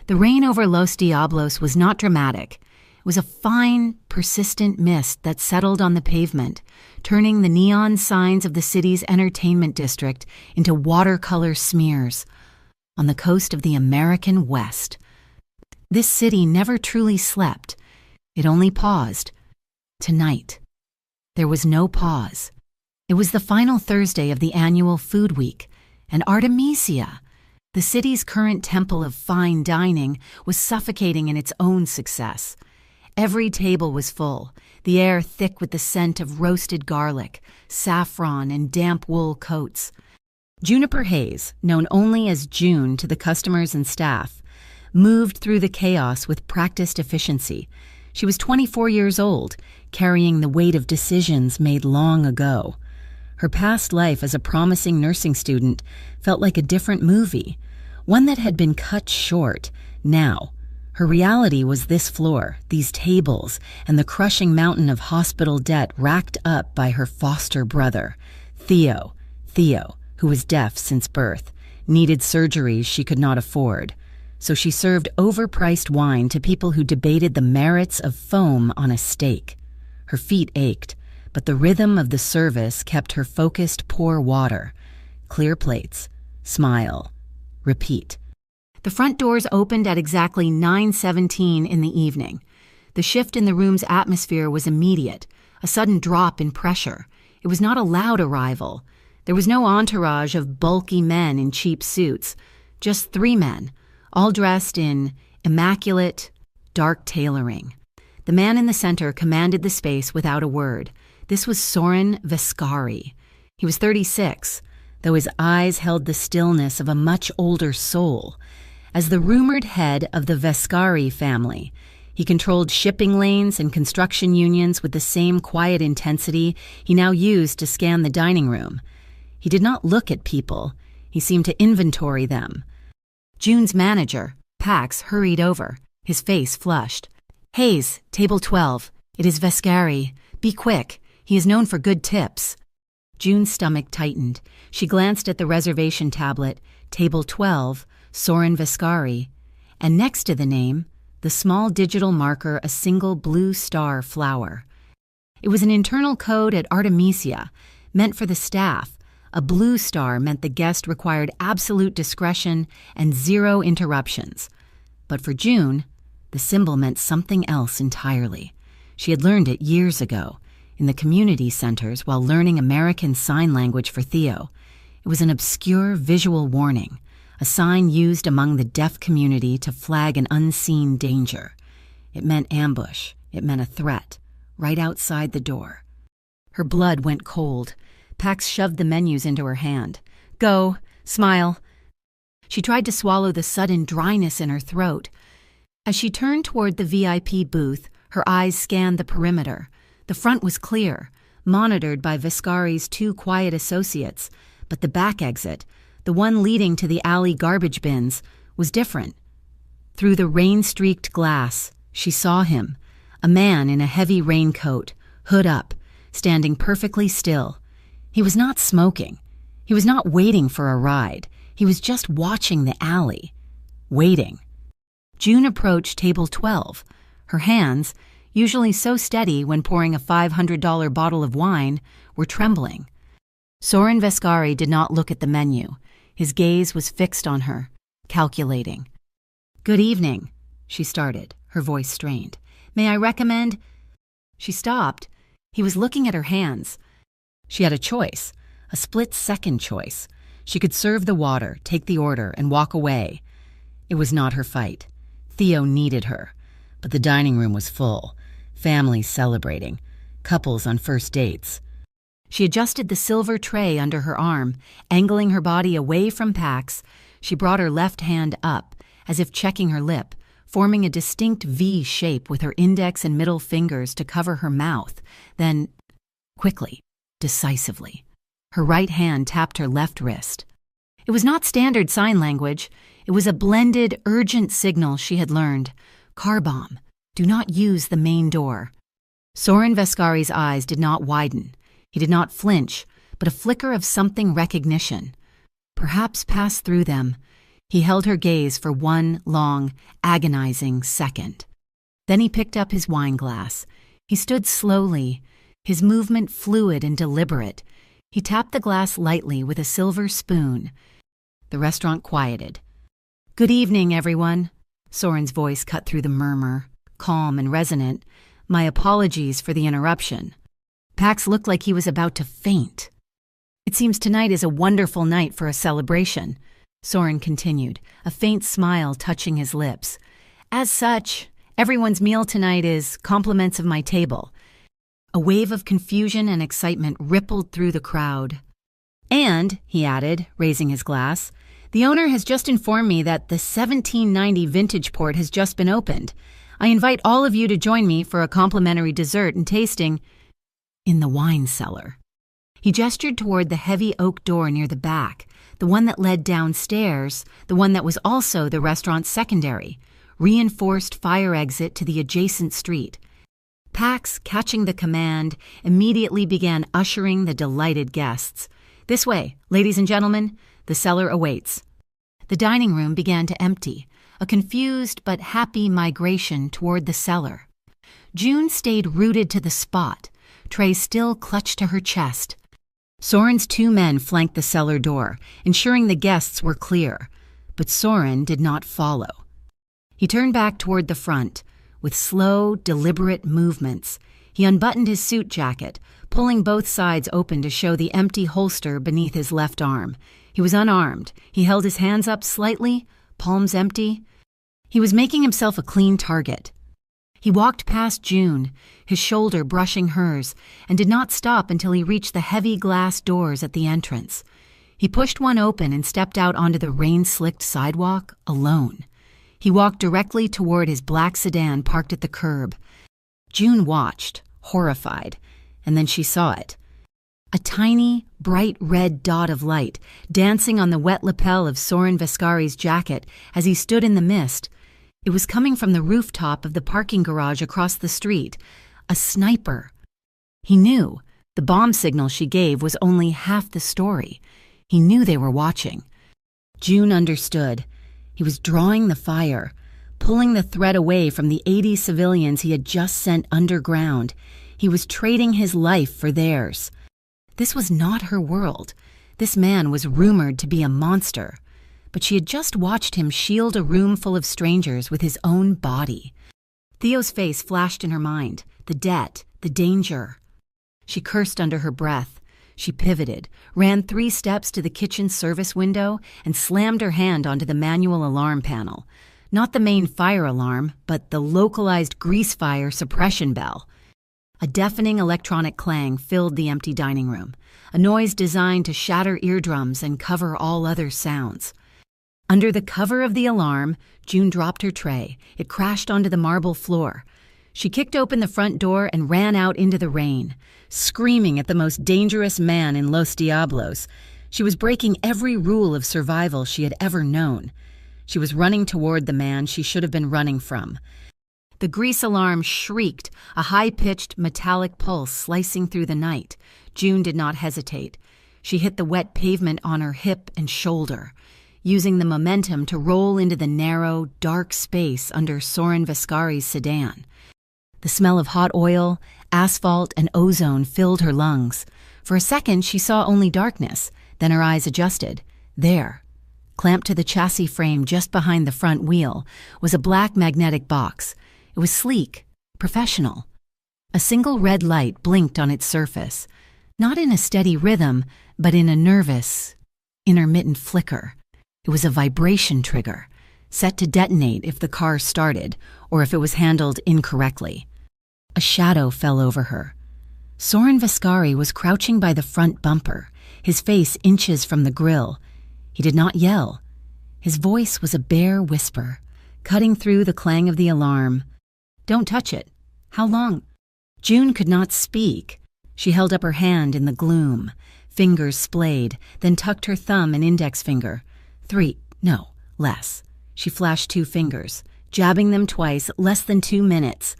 The rain over Los Diablos was not dramatic. It was a fine, persistent mist that settled on the pavement, turning the neon signs of the city's entertainment district into watercolor smears. On the coast of the American West, this city never truly slept. It only paused. Tonight, there was no pause. It was the final Thursday of the annual Food Week, and Artemisia, the city's current temple of fine dining, was suffocating in its own success. Every table was full, the air thick with the scent of roasted garlic, saffron, and damp wool coats. Juniper Hayes, known only as June to the customers and staff, moved through the chaos with practiced efficiency. She was 24 years old, carrying the weight of decisions made long ago. Her past life as a promising nursing student felt like a different movie, one that had been cut short. Now, her reality was this floor, these tables, and the crushing mountain of hospital debt racked up by her foster brother, Theo. Theo, who was deaf since birth, needed surgeries she could not afford. So she served overpriced wine to people who debated the merits of foam on a steak. Her feet ached, but the rhythm of the service kept her focused. Pour water, clear plates, smile, repeat. The front doors opened at exactly 9:17 in the evening. The shift in the room's atmosphere was immediate, a sudden drop in pressure. It was not a loud arrival. There was no entourage of bulky men in cheap suits, just 3 men, all dressed in immaculate, dark tailoring. The man in the center commanded the space without a word. This was Soren Vescari. He was 36, though his eyes held the stillness of a much older soul. As the rumored head of the Vescari family, he controlled shipping lanes and construction unions with the same quiet intensity he now used to scan the dining room. He did not look at people. He seemed to inventory them. June's manager, Pax, hurried over, his face flushed. "Hayes, table 12. It is Vescari. Be quick. He is known for good tips." June's stomach tightened. She glanced at the reservation tablet, table 12, Soren Vescari, and next to the name, the small digital marker, a single blue star flower. It was an internal code at Artemisia, meant for the staff. A blue star meant the guest required absolute discretion and 0 interruptions. But for June, the symbol meant something else entirely. She had learned it years ago, in the community centers while learning American Sign Language for Theo. It was an obscure visual warning, a sign used among the deaf community to flag an unseen danger. It meant ambush. It meant a threat, right outside the door. Her blood went cold. Pax shoved the menus into her hand. "Go. Smile." She tried to swallow the sudden dryness in her throat. As she turned toward the VIP booth, her eyes scanned the perimeter. The front was clear, monitored by Vescari's 2 quiet associates, but the back exit, the one leading to the alley garbage bins, was different. Through the rain-streaked glass, she saw him, a man in a heavy raincoat, hood up, standing perfectly still. He was not smoking. He was not waiting for a ride. He was just watching the alley. Waiting. June approached table 12. Her hands, usually so steady when pouring a $500 bottle of wine, were trembling. Soren Vescari did not look at the menu. His gaze was fixed on her, calculating. "Good evening," she started, her voice strained. "May I recommend—" She stopped. He was looking at her hands. She had a choice, a split-second choice. She could serve the water, take the order, and walk away. It was not her fight. Theo needed her. But the dining room was full, families celebrating, couples on first dates. She adjusted the silver tray under her arm, angling her body away from Pax. She brought her left hand up, as if checking her lip, forming a distinct V shape with her index and middle fingers to cover her mouth. Then, quickly, decisively, her right hand tapped her left wrist. It was not standard sign language. It was a blended, urgent signal she had learned. "Car bomb. Do not use the main door." Soren Vescari's eyes did not widen. He did not flinch, but a flicker of something recognition. Perhaps passed through them. He held her gaze for one long, agonizing second. Then he picked up his wine glass. He stood slowly, his movement fluid and deliberate. He tapped the glass lightly with a silver spoon. The restaurant quieted. "Good evening, everyone." Soren's voice cut through the murmur, calm and resonant. "My apologies for the interruption." Pax looked like he was about to faint. "It seems tonight is a wonderful night for a celebration," Soren continued, a faint smile touching his lips. "As such, everyone's meal tonight is compliments of my table." A wave of confusion and excitement rippled through the crowd. "And," he added, raising his glass, "the owner has just informed me that the 1790 vintage port has just been opened. I invite all of you to join me for a complimentary dessert and tasting in the wine cellar." He gestured toward the heavy oak door near the back, the one that led downstairs, the one that was also the restaurant's secondary, reinforced fire exit to the adjacent street. Pax, catching the command, immediately began ushering the delighted guests. "This way, ladies and gentlemen, the cellar awaits." The dining room began to empty, a confused but happy migration toward the cellar. June stayed rooted to the spot, tray still clutched to her chest. Soren's two men flanked the cellar door, ensuring the guests were clear, but Soren did not follow. He turned back toward the front. With slow, deliberate movements, he unbuttoned his suit jacket, pulling both sides open to show the empty holster beneath his left arm. He was unarmed. He held his hands up slightly, palms empty. He was making himself a clean target. He walked past June, his shoulder brushing hers, and did not stop until he reached the heavy glass doors at the entrance. He pushed one open and stepped out onto the rain-slicked sidewalk alone. He walked directly toward his black sedan parked at the curb. June watched, horrified, and then she saw it. A tiny, bright red dot of light dancing on the wet lapel of Soren Vescari's jacket as he stood in the mist. It was coming from the rooftop of the parking garage across the street. A sniper. He knew the bomb signal she gave was only half the story. He knew they were watching. June understood. He was drawing the fire, pulling the threat away from the 80 civilians he had just sent underground. He was trading his life for theirs. This was not her world. This man was rumored to be a monster. But she had just watched him shield a room full of strangers with his own body. Theo's face flashed in her mind. The debt, the danger. She cursed under her breath. She pivoted, ran 3 steps to the kitchen service window, and slammed her hand onto the manual alarm panel. Not the main fire alarm, but the localized grease fire suppression bell. A deafening electronic clang filled the empty dining room, a noise designed to shatter eardrums and cover all other sounds. Under the cover of the alarm, June dropped her tray. It crashed onto the marble floor. She kicked open the front door and ran out into the rain, screaming at the most dangerous man in Los Diablos. She was breaking every rule of survival she had ever known. She was running toward the man she should have been running from. The grease alarm shrieked, a high-pitched metallic pulse slicing through the night. June did not hesitate. She hit the wet pavement on her hip and shoulder, using the momentum to roll into the narrow, dark space under Soren Vescari's sedan. The smell of hot oil, asphalt, and ozone filled her lungs. For a second, she saw only darkness. Then her eyes adjusted. There, clamped to the chassis frame just behind the front wheel, was a black magnetic box. It was sleek, professional. A single red light blinked on its surface, not in a steady rhythm, but in a nervous, intermittent flicker. It was a vibration trigger, set to detonate if the car started or if it was handled incorrectly. A shadow fell over her. Soren Vescari was crouching by the front bumper, his face inches from the grill. He did not yell. His voice was a bare whisper, cutting through the clang of the alarm. "Don't touch it." "How long?" June could not speak. She held up her hand in the gloom, fingers splayed, then tucked her thumb and index finger. 3, no, less. She flashed 2 fingers, jabbing them twice, less than 2 minutes.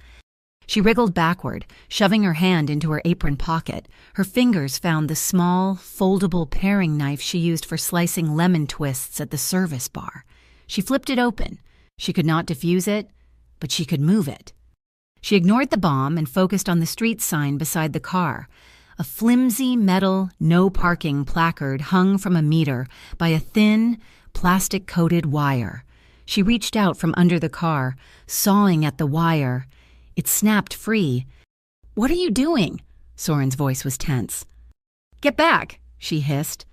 She wriggled backward, shoving her hand into her apron pocket. Her fingers found the small, foldable paring knife she used for slicing lemon twists at the service bar. She flipped it open. She could not defuse it, but she could move it. She ignored the bomb and focused on the street sign beside the car. A flimsy metal "no parking" placard hung from a meter by a thin, plastic-coated wire. She reached out from under the car, sawing at the wire. It snapped free. "What are you doing?" Soren's voice was tense. "Get back," she hissed.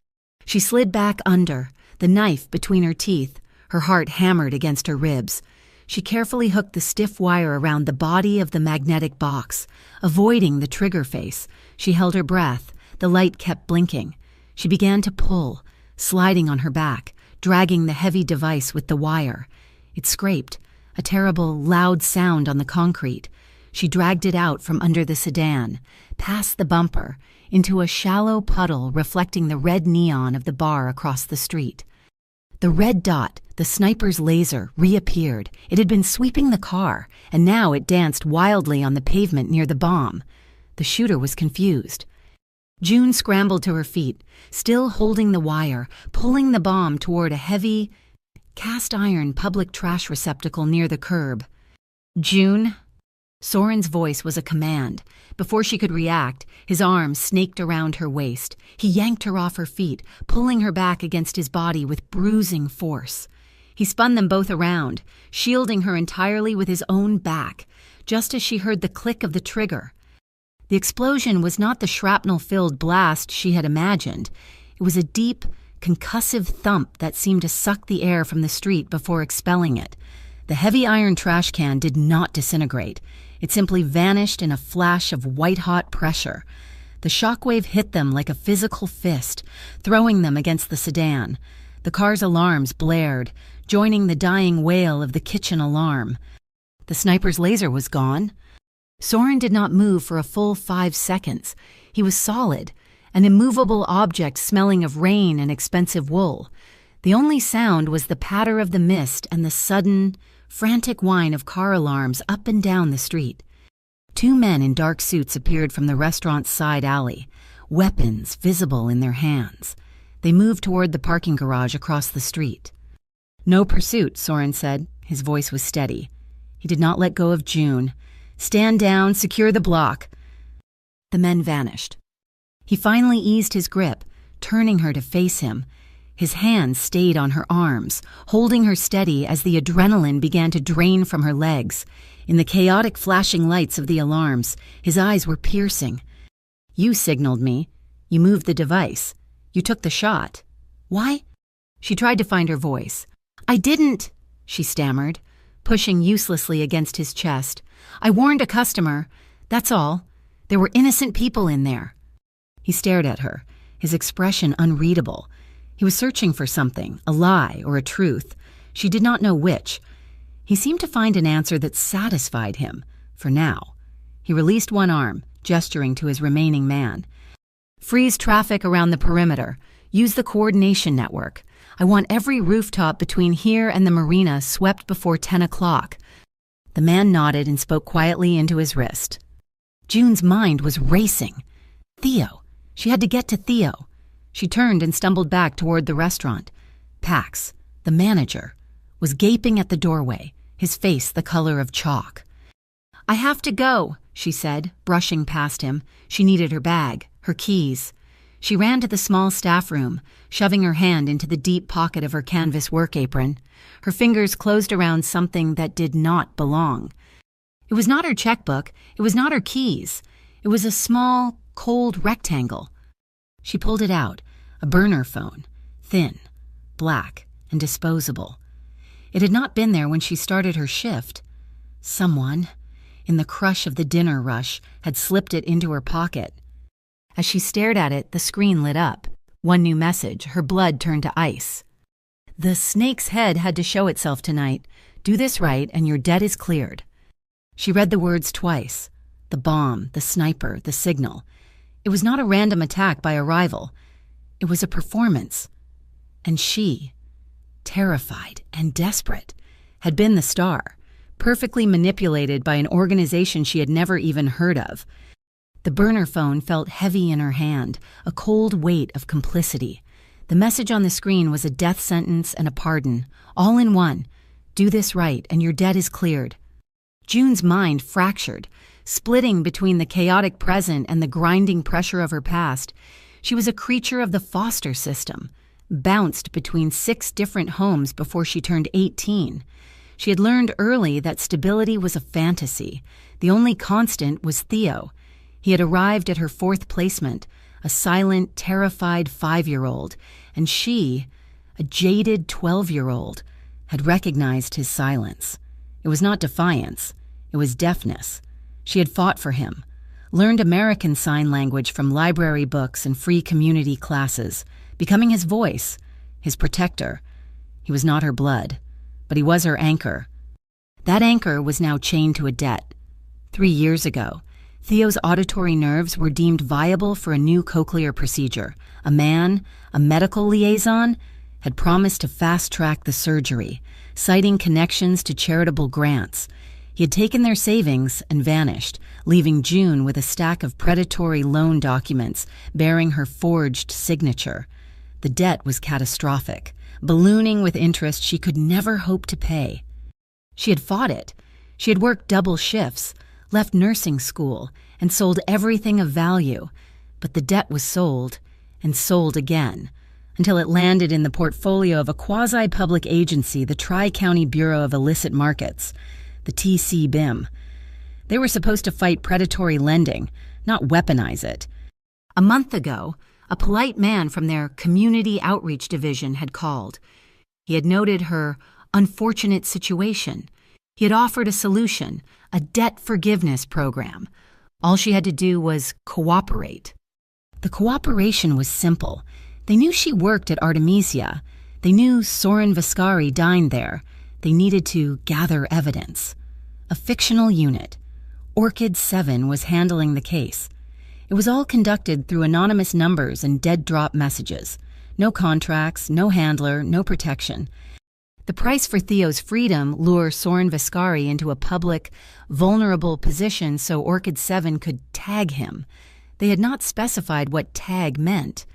She slid back under, the knife between her teeth, her heart hammered against her ribs. She carefully hooked the stiff wire around the body of the magnetic box, avoiding the trigger face. She held her breath. The light kept blinking. She began to pull, sliding on her back, dragging the heavy device with the wire. It scraped, a terrible, loud sound on the concrete. She dragged it out from under the sedan, past the bumper, into a shallow puddle reflecting the red neon of the bar across the street. The red dot, the sniper's laser, reappeared. It had been sweeping the car, and now it danced wildly on the pavement near the bomb. The shooter was confused. June scrambled to her feet, still holding the wire, pulling the bomb toward a heavy, cast-iron public trash receptacle near the curb. "June?" Soren's voice was a command. Before she could react, his arm snaked around her waist. He yanked her off her feet, pulling her back against his body with bruising force. He spun them both around, shielding her entirely with his own back, just as she heard the click of the trigger. The explosion was not the shrapnel-filled blast she had imagined. It was a deep, concussive thump that seemed to suck the air from the street before expelling it. The heavy iron trash can did not disintegrate. It simply vanished in a flash of white-hot pressure. The shockwave hit them like a physical fist, throwing them against the sedan. The car's alarms blared, joining the dying wail of the kitchen alarm. The sniper's laser was gone. Soren did not move for a full 5 seconds. He was solid, an immovable object smelling of rain and expensive wool. The only sound was the patter of the mist and the sudden, frantic whine of car alarms up and down the street. 2 men in dark suits appeared from the restaurant's side alley, weapons visible in their hands. They moved toward the parking garage across the street. "No pursuit," Soren said. His voice was steady. He did not let go of June. "Stand down, secure the block." The men vanished. He finally eased his grip, turning her to face him. His hands stayed on her arms, holding her steady as the adrenaline began to drain from her legs. In the chaotic flashing lights of the alarms, his eyes were piercing. "You signaled me. You moved the device. You took the shot. Why?" She tried to find her voice. "I didn't," she stammered, pushing uselessly against his chest. "I warned a customer. That's all. There were innocent people in there." He stared at her, his expression unreadable. He was searching for something, a lie or a truth. She did not know which. He seemed to find an answer that satisfied him, for now. He released one arm, gesturing to his remaining man. "Freeze traffic around the perimeter. Use the coordination network. I want every rooftop between here and the marina swept before 10 o'clock. The man nodded and spoke quietly into his wrist. June's mind was racing. Theo. She had to get to Theo. She turned and stumbled back toward the restaurant. Pax, the manager, was gaping at the doorway, his face the color of chalk. "I have to go," she said, brushing past him. She needed her bag, her keys. She ran to the small staff room, shoving her hand into the deep pocket of her canvas work apron. Her fingers closed around something that did not belong. It was not her checkbook. It was not her keys. It was a small, cold rectangle. She pulled it out, a burner phone, thin, black, and disposable. It had not been there when she started her shift. Someone, in the crush of the dinner rush, had slipped it into her pocket. As she stared at it, the screen lit up. One new message, her blood turned to ice. "The snake's head had to show itself tonight. Do this right and your debt is cleared." She read the words twice. The bomb, the sniper, the signal. It was not a random attack by a rival. It was a performance. And she, terrified and desperate, had been the star, perfectly manipulated by an organization she had never even heard of. The burner phone felt heavy in her hand, a cold weight of complicity. The message on the screen was a death sentence and a pardon, all in one. Do this right, and your debt is cleared. June's mind fractured, splitting between the chaotic present and the grinding pressure of her past. She was a creature of the foster system, bounced between 6 different homes before she turned 18. She had learned early that stability was a fantasy. The only constant was Theo. He had arrived at her 4th placement, a silent, terrified 5-year-old, and she, a jaded 12-year-old, had recognized his silence. It was not defiance. It was deafness. She had fought for him, learned American Sign Language from library books and free community classes, becoming his voice, his protector. He was not her blood, but he was her anchor. That anchor was now chained to a debt. 3 years ago, Theo's auditory nerves were deemed viable for a new cochlear procedure. A man, a medical liaison, had promised to fast-track the surgery, citing connections to charitable grants. He had taken their savings and vanished, leaving June with a stack of predatory loan documents bearing her forged signature. The debt was catastrophic, ballooning with interest she could never hope to pay. She had fought it. She had worked double shifts, left nursing school, and sold everything of value. But the debt was sold, and sold again, until it landed in the portfolio of a quasi-public agency, the Tri-County Bureau of Illicit Markets, the TCBIM. They were supposed to fight predatory lending, not weaponize it. A month ago, a polite man from their Community Outreach Division had called. He had noted her unfortunate situation. He had offered a solution, a debt forgiveness program. All she had to do was cooperate. The cooperation was simple. They knew she worked at Artemisia. They knew Soren Viscari dined there. They needed to gather evidence. A fictional unit, Orchid 7, was handling the case. It was all conducted through anonymous numbers and dead-drop messages. No contracts, no handler, no protection. The price for Theo's freedom lure Soren Viscari into a public, vulnerable position so Orchid 7 could tag him. They had not specified what tag meant.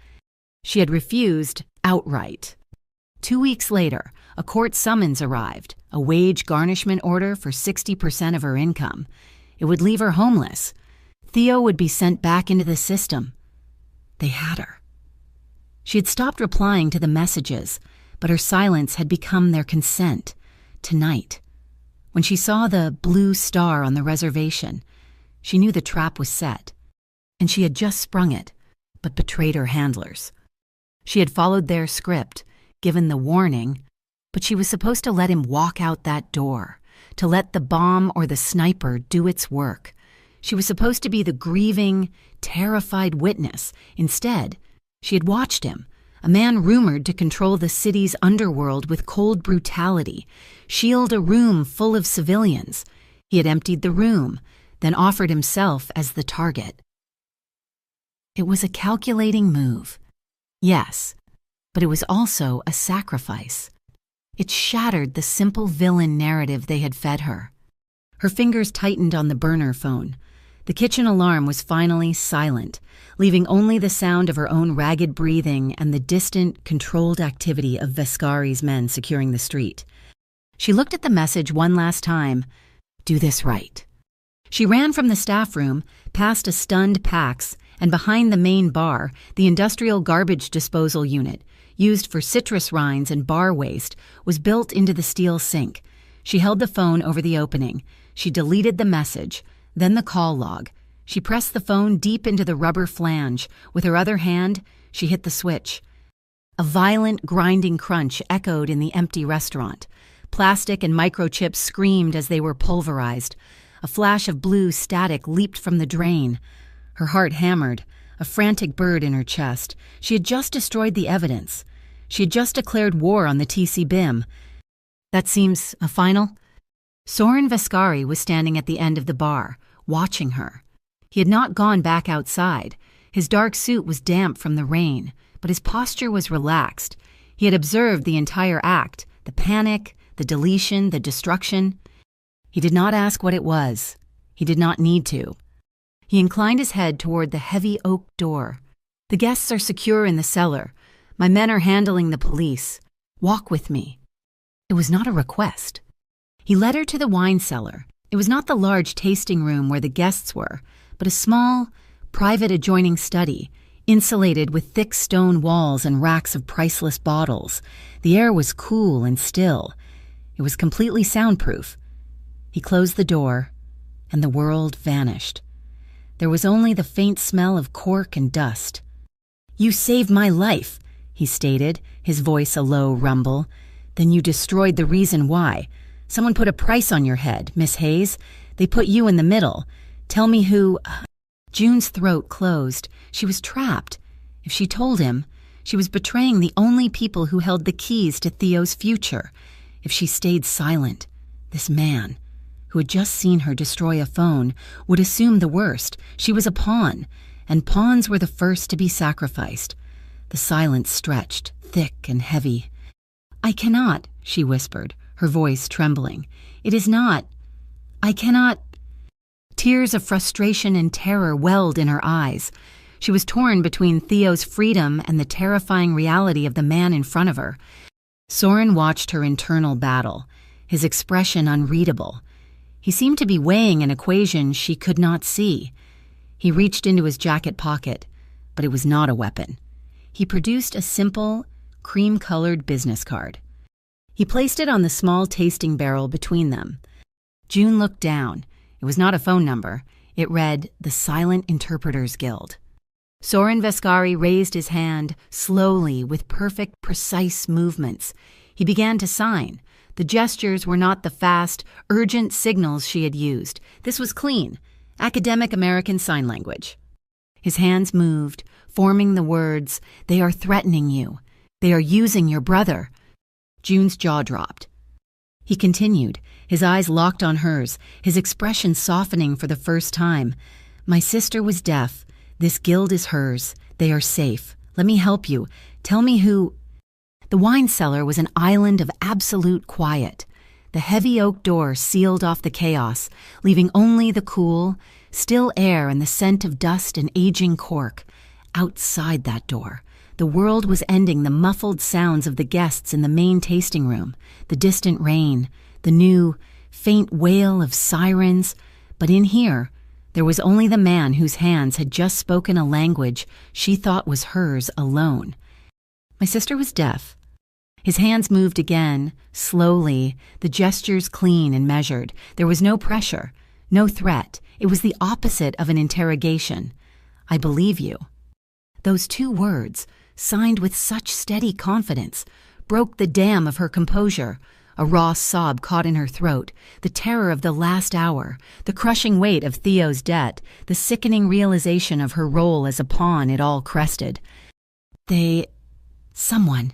She had refused outright. 2 weeks later, a court summons arrived, a wage garnishment order for 60% of her income. It would leave her homeless. Theo would be sent back into the system. They had her. She had stopped replying to the messages, but her silence had become their consent. Tonight, when she saw the blue star on the reservation, she knew the trap was set, and she had just sprung it, but betrayed her handlers. She had followed their script, given the warning, but she was supposed to let him walk out that door, to let the bomb or the sniper do its work. She was supposed to be the grieving, terrified witness. Instead, she had watched him, a man rumored to control the city's underworld with cold brutality, shield a room full of civilians. He had emptied the room, then offered himself as the target. It was a calculating move. Yes, but it was also a sacrifice. It shattered the simple villain narrative they had fed her. Her fingers tightened on the burner phone. The kitchen alarm was finally silent, leaving only the sound of her own ragged breathing and the distant, controlled activity of Viscari's men securing the street. She looked at the message one last time. Do this right. She ran from the staff room, past a stunned Pax, and behind the main bar, the industrial garbage disposal unit, used for citrus rinds and bar waste, was built into the steel sink. She held the phone over the opening. She deleted the message, then the call log. She pressed the phone deep into the rubber flange. With her other hand, she hit the switch. A violent, grinding crunch echoed in the empty restaurant. Plastic and microchips screamed as they were pulverized. A flash of blue static leaped from the drain. Her heart hammered, a frantic bird in her chest. She had just destroyed the evidence. She had just declared war on the TCBIM. That seems a final? Soren Viscari was standing at the end of the bar, watching her. He had not gone back outside. His dark suit was damp from the rain, but his posture was relaxed. He had observed the entire act, the panic, the deletion, the destruction. He did not ask what it was. He did not need to. He inclined his head toward the heavy oak door. The guests are secure in the cellar. My men are handling the police. Walk with me." It was not a request. He led her to the wine cellar. It was not the large tasting room where the guests were, but a small, private adjoining study, insulated with thick stone walls and racks of priceless bottles. The air was cool and still. It was completely soundproof. He closed the door, and the world vanished. There was only the faint smell of cork and dust. "You saved my life," he stated, his voice a low rumble. "Then you destroyed the reason why. Someone put a price on your head, Miss Hayes. They put you in the middle. Tell me who—" June's throat closed. She was trapped. If she told him, she was betraying the only people who held the keys to Theo's future. If she stayed silent, this man, who had just seen her destroy a phone, would assume the worst. She was a pawn, and pawns were the first to be sacrificed. The silence stretched, thick and heavy. "I cannot," she whispered, her voice trembling. "It is not. I cannot." Tears of frustration and terror welled in her eyes. She was torn between Theo's freedom and the terrifying reality of the man in front of her. Soren watched her internal battle, his expression unreadable. He seemed to be weighing an equation she could not see. He reached into his jacket pocket, but it was not a weapon. He produced a simple, cream-colored business card. He placed it on the small tasting barrel between them. June looked down. It was not a phone number. It read, "The Silent Interpreters Guild." Soren Veskari raised his hand, slowly, with perfect, precise movements. He began to sign. The gestures were not the fast, urgent signals she had used. This was clean, academic American Sign Language. His hands moved, forming the words, "They are threatening you. They are using your brother." June's jaw dropped. He continued, his eyes locked on hers, his expression softening for the first time. "My sister was deaf. This guild is hers. They are safe. Let me help you. Tell me who—" The wine cellar was an island of absolute quiet. The heavy oak door sealed off the chaos, leaving only the cool, still air and the scent of dust and aging cork. Outside that door, the world was ending the muffled sounds of the guests in the main tasting room, the distant rain, the new, faint wail of sirens. But in here, there was only the man whose hands had just spoken a language she thought was hers alone. "My sister was deaf." His hands moved again, slowly, the gestures clean and measured. There was no pressure, no threat. It was the opposite of an interrogation. "I believe you." Those two words, signed with such steady confidence, broke the dam of her composure. A raw sob caught in her throat, the terror of the last hour, the crushing weight of Theo's debt, the sickening realization of her role as a pawn it all crested. "Someone,"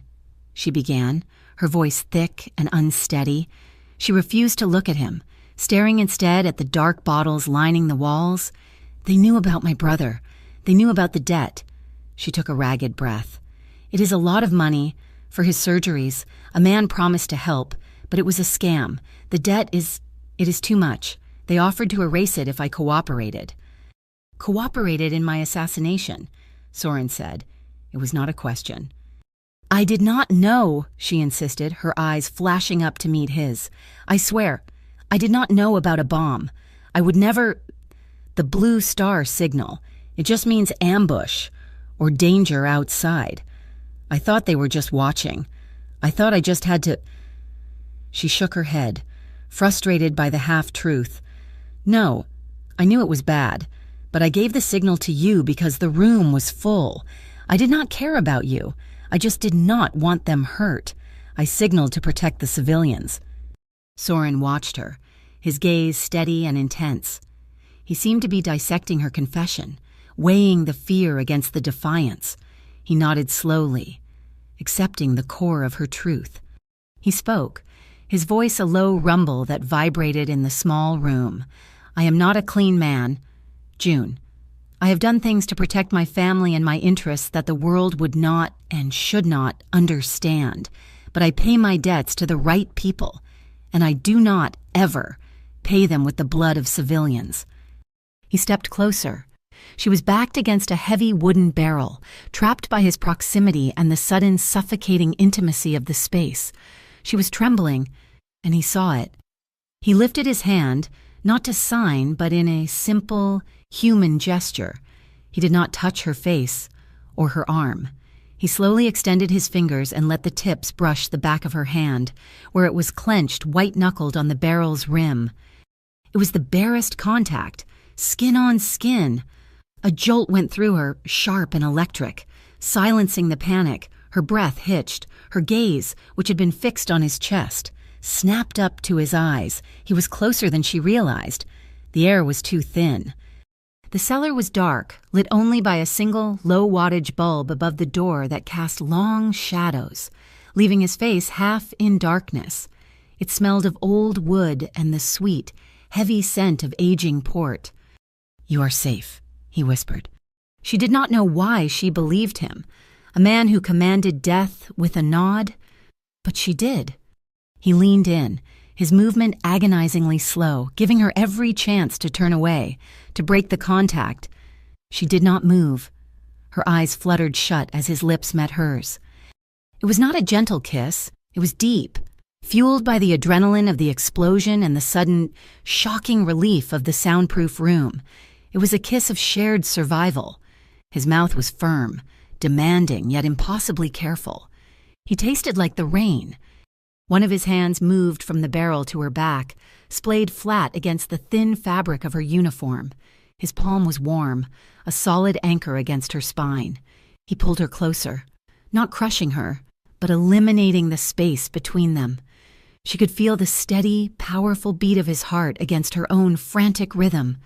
she began, her voice thick and unsteady. She refused to look at him, staring instead at the dark bottles lining the walls. "They knew about my brother. They knew about the debt." She took a ragged breath. "It is a lot of money. For his surgeries, a man promised to help, but it was a scam. The debt it is too much. They offered to erase it if I cooperated." "Cooperated in my assassination," Soren said. It was not a question. "I did not know," she insisted, her eyes flashing up to meet his. "I swear, I did not know about a bomb. I would never—" "The blue star signal. It just means ambush or danger outside. I thought they were just watching. I thought I just had to—" She shook her head, frustrated by the half-truth. "No, I knew it was bad, but I gave the signal to you because the room was full. I did not care about you. I just did not want them hurt. I signaled to protect the civilians." Soren watched her, his gaze steady and intense. He seemed to be dissecting her confession, weighing the fear against the defiance. He nodded slowly, accepting the core of her truth. He spoke, his voice a low rumble that vibrated in the small room. "I am not a clean man. June, I have done things to protect my family and my interests that the world would not and should not understand. But I pay my debts to the right people, and I do not, ever, pay them with the blood of civilians." He stepped closer, She was backed against a heavy wooden barrel, trapped by his proximity and the sudden suffocating intimacy of the space. She was trembling, and he saw it. He lifted his hand, not to sign, but in a simple, human gesture. He did not touch her face or her arm. He slowly extended his fingers and let the tips brush the back of her hand, where it was clenched, white-knuckled on the barrel's rim. It was the barest contact, skin on skin. A jolt went through her, sharp and electric, silencing the panic. Her breath hitched. Her gaze, which had been fixed on his chest, snapped up to his eyes. He was closer than she realized. The air was too thin. The cellar was dark, lit only by a single low-wattage bulb above the door that cast long shadows, leaving his face half in darkness. It smelled of old wood and the sweet, heavy scent of aging port. "You are safe," he whispered. She did not know why she believed him, a man who commanded death with a nod, but she did. He leaned in, his movement agonizingly slow, giving her every chance to turn away, to break the contact. She did not move. Her eyes fluttered shut as his lips met hers. It was not a gentle kiss. It was deep, fueled by the adrenaline of the explosion and the sudden, shocking relief of the soundproof room. It was a kiss of shared survival. His mouth was firm, demanding yet impossibly careful. He tasted like the rain. One of his hands moved from the barrel to her back, splayed flat against the thin fabric of her uniform. His palm was warm, a solid anchor against her spine. He pulled her closer, not crushing her, but eliminating the space between them. She could feel the steady, powerful beat of his heart against her own frantic rhythm.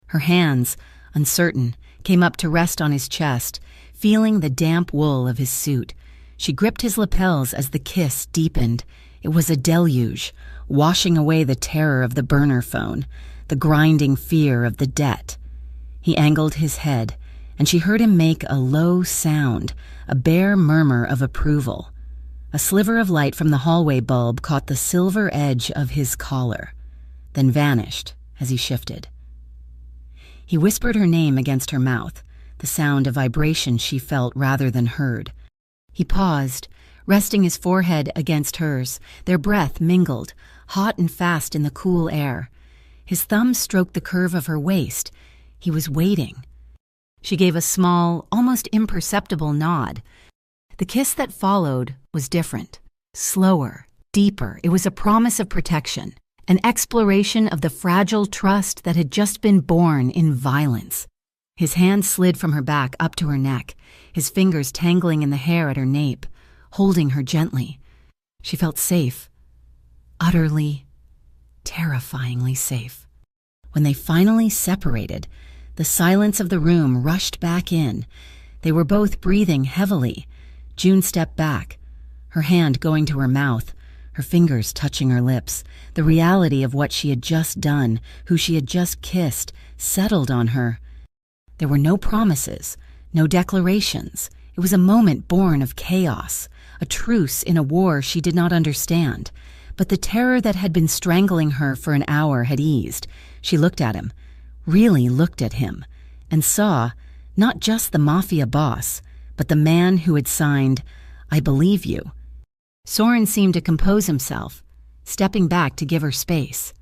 Her hands, uncertain, came up to rest on his chest, feeling the damp wool of his suit. She gripped his lapels as the kiss deepened. It was a deluge, washing away the terror of the burner phone, the grinding fear of the debt. He angled his head, and she heard him make a low sound, a bare murmur of approval. A sliver of light from the hallway bulb caught the silver edge of his collar, then vanished as he shifted. He whispered her name against her mouth, the sound of vibration she felt rather than heard. He paused, resting his forehead against hers. Their breath mingled, hot and fast in the cool air. His thumb stroked the curve of her waist. He was waiting. She gave a small, almost imperceptible nod. The kiss that followed was different, slower, deeper. It was a promise of protection, an exploration of the fragile trust that had just been born in violence. His hand slid from her back up to her neck, his fingers tangling in the hair at her nape, holding her gently. She felt safe, utterly, terrifyingly safe. When they finally separated, the silence of the room rushed back in. They were both breathing heavily. June stepped back, her hand going to her mouth, her fingers touching her lips. The reality of what she had just done, who she had just kissed, settled on her. There were no promises, no declarations. It was a moment born of chaos, a truce in a war she did not understand. But the terror that had been strangling her for an hour had eased. She looked at him, really looked at him, and saw not just the Mafia boss, but the man who had signed, "I believe you." Soren seemed to compose himself, stepping back to give her space.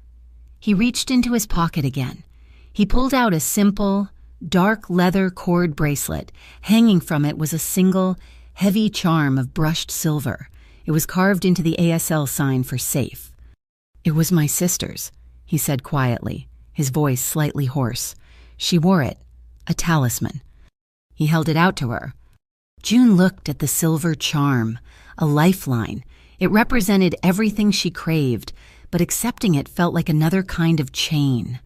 He reached into his pocket again. He pulled out a simple, dark leather cord bracelet. Hanging from it was a single, heavy charm of brushed silver. It was carved into the ASL sign for safe. "It was my sister's," he said quietly, his voice slightly hoarse. "She wore it, a talisman." He held it out to her. June looked at the silver charm, a lifeline. It represented everything she craved, but accepting it felt like another kind of chain.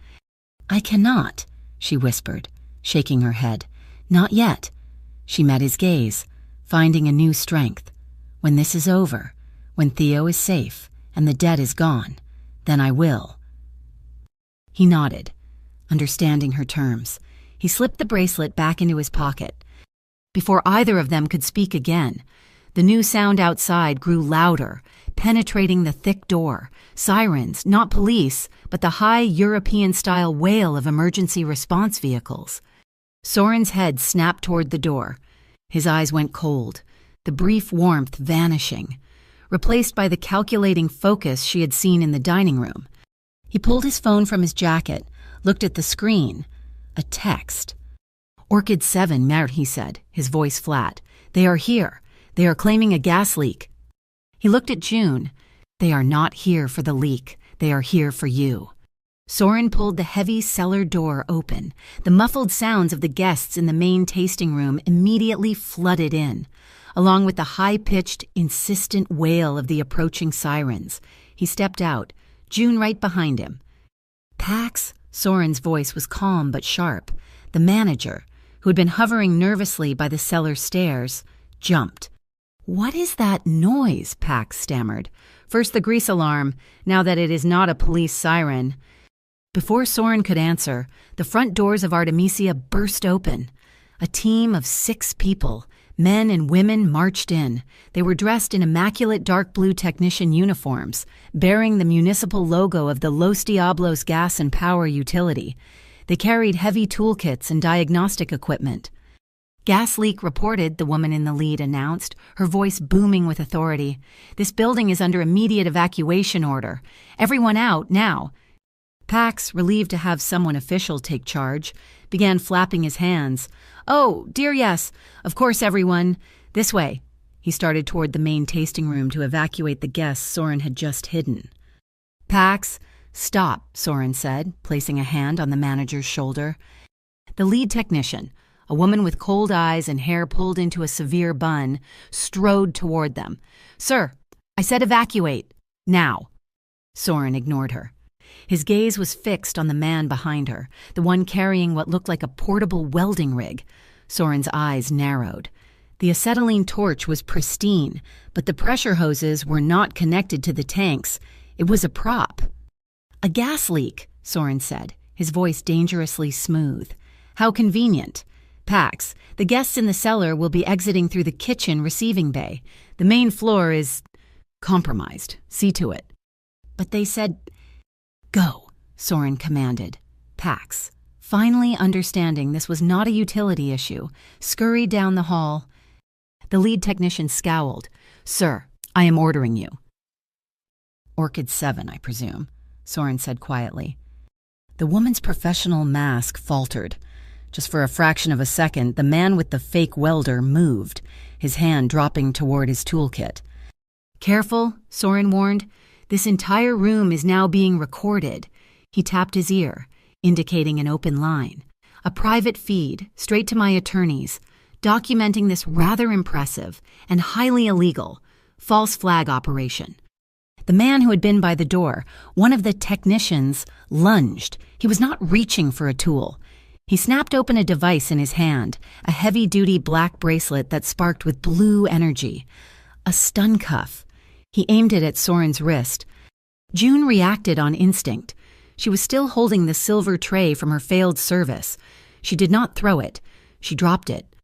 "I cannot," she whispered, shaking her head. "Not yet." She met his gaze, finding a new strength. "When this is over, when Theo is safe and the debt is gone, then I will." He nodded, understanding her terms. He slipped the bracelet back into his pocket. Before either of them could speak again, the new sound outside grew louder, penetrating the thick door. Sirens, not police, but the high European-style wail of emergency response vehicles. Soren's head snapped toward the door. His eyes went cold, the brief warmth vanishing, replaced by the calculating focus she had seen in the dining room. He pulled his phone from his jacket, looked at the screen. A text. "Orchid 7, Mert," he said, his voice flat. "They are here. They are claiming a gas leak." He looked at June. "They are not here for the leak. They are here for you." Soren pulled the heavy cellar door open. The muffled sounds of the guests in the main tasting room immediately flooded in, along with the high-pitched, insistent wail of the approaching sirens. He stepped out, June right behind him. "Pax?" Soren's voice was calm but sharp. The manager, who had been hovering nervously by the cellar stairs, jumped. "What is that noise?" Pax stammered. "First the grease alarm, now that it is not a police siren." Before Soren could answer, the front doors of Artemisia burst open. A team of 6 people, men and women, marched in. They were dressed in immaculate dark blue technician uniforms, bearing the municipal logo of the Los Diablos gas and power utility. They carried heavy toolkits and diagnostic equipment. "Gas leak reported," the woman in the lead announced, her voice booming with authority. "This building is under immediate evacuation order. Everyone out, now." Pax, relieved to have someone official take charge, began flapping his hands. "Oh, dear yes. Of course, everyone. This way." He started toward the main tasting room to evacuate the guests Soren had just hidden. "Pax, stop," Soren said, placing a hand on the manager's shoulder. The lead technician, a woman with cold eyes and hair pulled into a severe bun, strode toward them. "Sir, I said evacuate. Now." Soren ignored her. His gaze was fixed on the man behind her, the one carrying what looked like a portable welding rig. Soren's eyes narrowed. The acetylene torch was pristine, but the pressure hoses were not connected to the tanks. It was a prop. "A gas leak," Soren said, his voice dangerously smooth. "How convenient. Pax, the guests in the cellar will be exiting through the kitchen receiving bay. The main floor is compromised. See to it." "But they said—" "Go," Soren commanded. Pax, finally understanding this was not a utility issue, scurried down the hall. The lead technician scowled. "Sir, I am ordering you." "Orchid 7, I presume," Soren said quietly. The woman's professional mask faltered. Just for a fraction of a second, the man with the fake welder moved, his hand dropping toward his toolkit. "Careful," Soren warned. "This entire room is now being recorded." He tapped his ear, indicating an open line. "A private feed, straight to my attorneys, documenting this rather impressive and highly illegal false flag operation." The man who had been by the door, one of the technicians, lunged. He was not reaching for a tool. He snapped open a device in his hand, a heavy-duty black bracelet that sparked with blue energy. A stun cuff. He aimed it at Soren's wrist. June reacted on instinct. She was still holding the silver tray from her failed service. She did not throw it. She dropped it.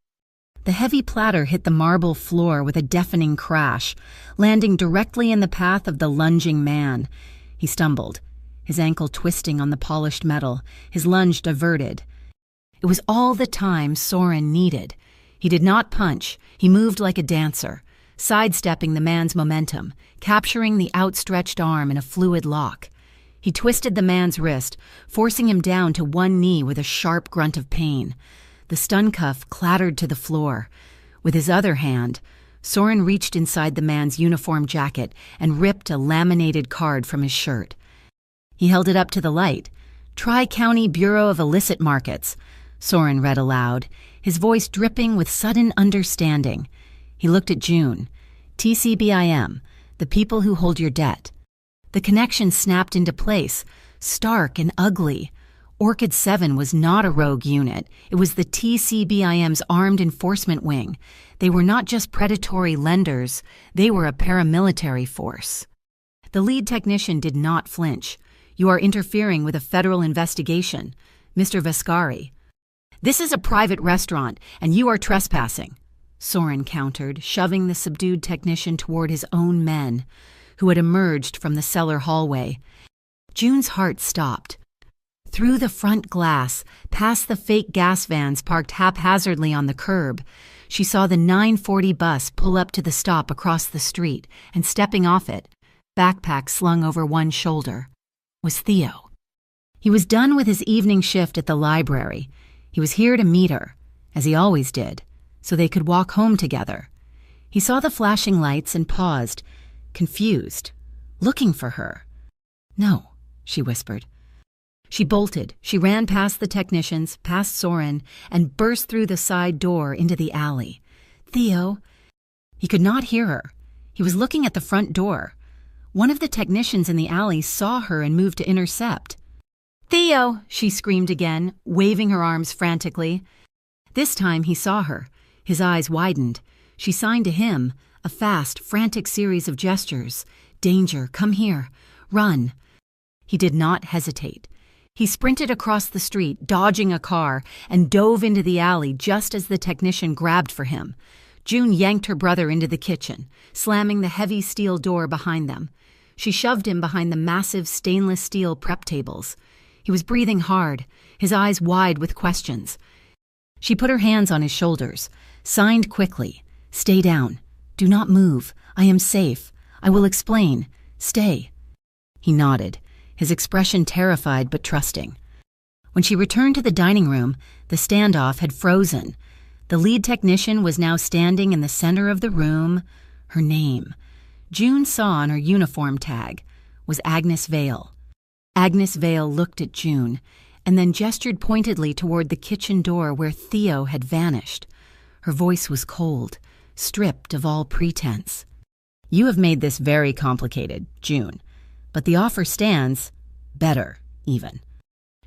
The heavy platter hit the marble floor with a deafening crash, landing directly in the path of the lunging man. He stumbled, his ankle twisting on the polished metal, his lunge diverted. It was all the time Soren needed. He did not punch. He moved like a dancer, sidestepping the man's momentum, capturing the outstretched arm in a fluid lock. He twisted the man's wrist, forcing him down to one knee with a sharp grunt of pain. The stun cuff clattered to the floor. With his other hand, Soren reached inside the man's uniform jacket and ripped a laminated card from his shirt. He held it up to the light. "Tri-County Bureau of Illicit Markets," Soren read aloud, his voice dripping with sudden understanding. He looked at June. "TCBIM, the people who hold your debt." The connection snapped into place, stark and ugly. Orchid 7 was not a rogue unit. It was the TCBIM's armed enforcement wing. They were not just predatory lenders. They were a paramilitary force. The lead technician did not flinch. "You are interfering with a federal investigation, Mr. Vescari." "This is a private restaurant, and you are trespassing," Soren countered, shoving the subdued technician toward his own men, who had emerged from the cellar hallway. June's heart stopped. Through the front glass, past the fake gas vans parked haphazardly on the curb, she saw the 9:40 bus pull up to the stop across the street, and stepping off it, backpack slung over one shoulder, was Theo. He was done with his evening shift at the library. He was here to meet her, as he always did, so they could walk home together. He saw the flashing lights and paused, confused, looking for her. "No," she whispered. She bolted. She ran past the technicians, past Soren, and burst through the side door into the alley. "Theo!" He could not hear her. He was looking at the front door. One of the technicians in the alley saw her and moved to intercept. "Theo!" she screamed again, waving her arms frantically. This time he saw her. His eyes widened. She signed to him, a fast, frantic series of gestures. "Danger, come here. Run." He did not hesitate. He sprinted across the street, dodging a car, and dove into the alley just as the technician grabbed for him. June yanked her brother into the kitchen, slamming the heavy steel door behind them. She shoved him behind the massive stainless steel prep tables. He was breathing hard, his eyes wide with questions. She put her hands on his shoulders, signed quickly. "Stay down. Do not move. I am safe. I will explain. Stay." He nodded, his expression terrified but trusting. When she returned to the dining room, the standoff had frozen. The lead technician was now standing in the center of the room. Her name, June saw on her uniform tag, was Agnes Vale. Agnes Vale looked at June, and then gestured pointedly toward the kitchen door where Theo had vanished. Her voice was cold, stripped of all pretense. "You have made this very complicated, June, but the offer stands, better, even."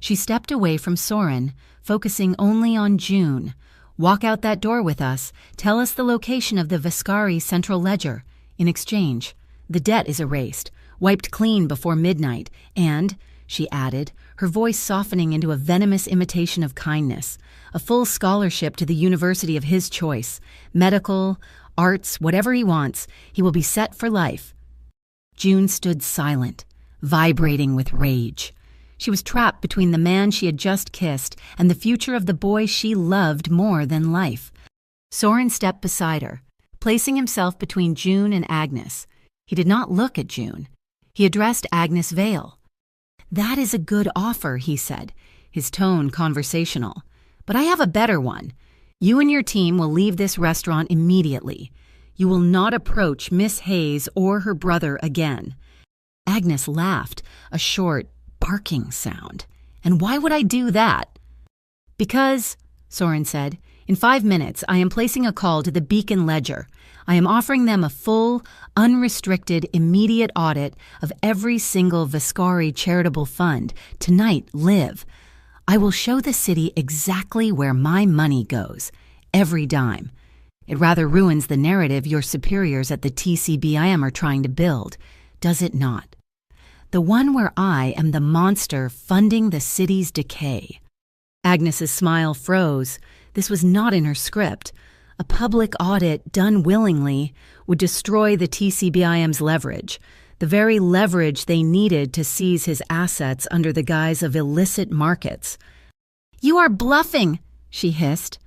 She stepped away from Soren, focusing only on June. "Walk out that door with us. Tell us the location of the Viscari Central Ledger. In exchange, the debt is erased, wiped clean before midnight, and," she added, her voice softening into a venomous imitation of kindness, "a full scholarship to the university of his choice. Medical, arts, whatever he wants, he will be set for life." June stood silent, vibrating with rage. She was trapped between the man she had just kissed and the future of the boy she loved more than life. Soren stepped beside her, placing himself between June and Agnes. He did not look at June. He addressed Agnes Vale. "That is a good offer," he said, his tone conversational. "But I have a better one. You and your team will leave this restaurant immediately. You will not approach Miss Hayes or her brother again." Agnes laughed, a short, barking sound. "And why would I do that?" "Because," Soren said, "in 5 minutes I am placing a call to the Beacon Ledger. I am offering them a full, unrestricted, immediate audit of every single Viscari charitable fund. Tonight, live. I will show the city exactly where my money goes, every dime. It rather ruins the narrative your superiors at the TCBIM are trying to build, does it not? The one where I am the monster funding the city's decay." Agnes's smile froze. This was not in her script. A public audit done willingly would destroy the TCBIM's leverage, the very leverage they needed to seize his assets under the guise of illicit markets. "You are bluffing," she hissed.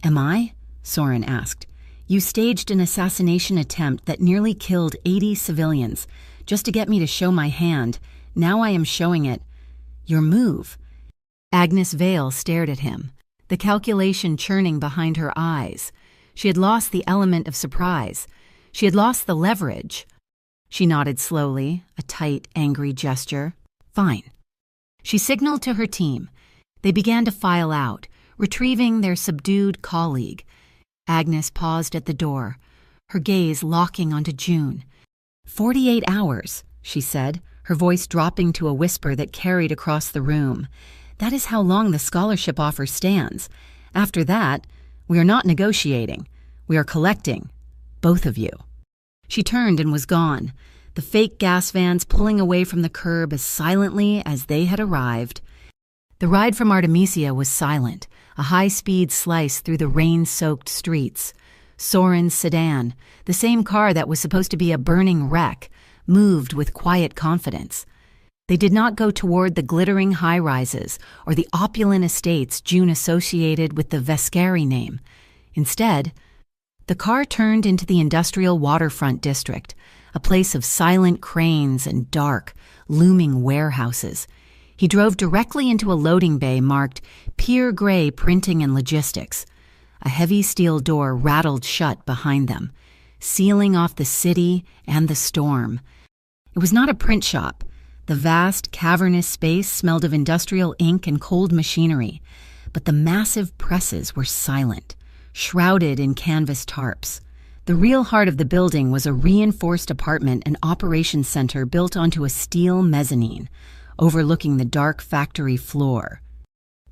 "Am I?" Soren asked. "You staged an assassination attempt that nearly killed 80 civilians, just to get me to show my hand. Now I am showing it. Your move." Agnes Vale stared at him, the calculation churning behind her eyes. She had lost the element of surprise. She had lost the leverage. She nodded slowly, a tight, angry gesture. "Fine." She signaled to her team. They began to file out, retrieving their subdued colleague. Agnes paused at the door, her gaze locking onto June. 48 hours, she said, her voice dropping to a whisper that carried across the room. "That is how long the scholarship offer stands. After that, we are not negotiating. We are collecting. Both of you." She turned and was gone, the fake gas vans pulling away from the curb as silently as they had arrived. The ride from Artemisia was silent, a high-speed slice through the rain-soaked streets. Soren's sedan, the same car that was supposed to be a burning wreck, moved with quiet confidence. They did not go toward the glittering high-rises or the opulent estates June associated with the Vescari name. Instead, the car turned into the industrial waterfront district, a place of silent cranes and dark, looming warehouses. He drove directly into a loading bay marked Pier Gray Printing and Logistics. A heavy steel door rattled shut behind them, sealing off the city and the storm. It was not a print shop. The vast, cavernous space smelled of industrial ink and cold machinery, but the massive presses were silent, shrouded in canvas tarps. The real heart of the building was a reinforced apartment and operations center built onto a steel mezzanine, overlooking the dark factory floor.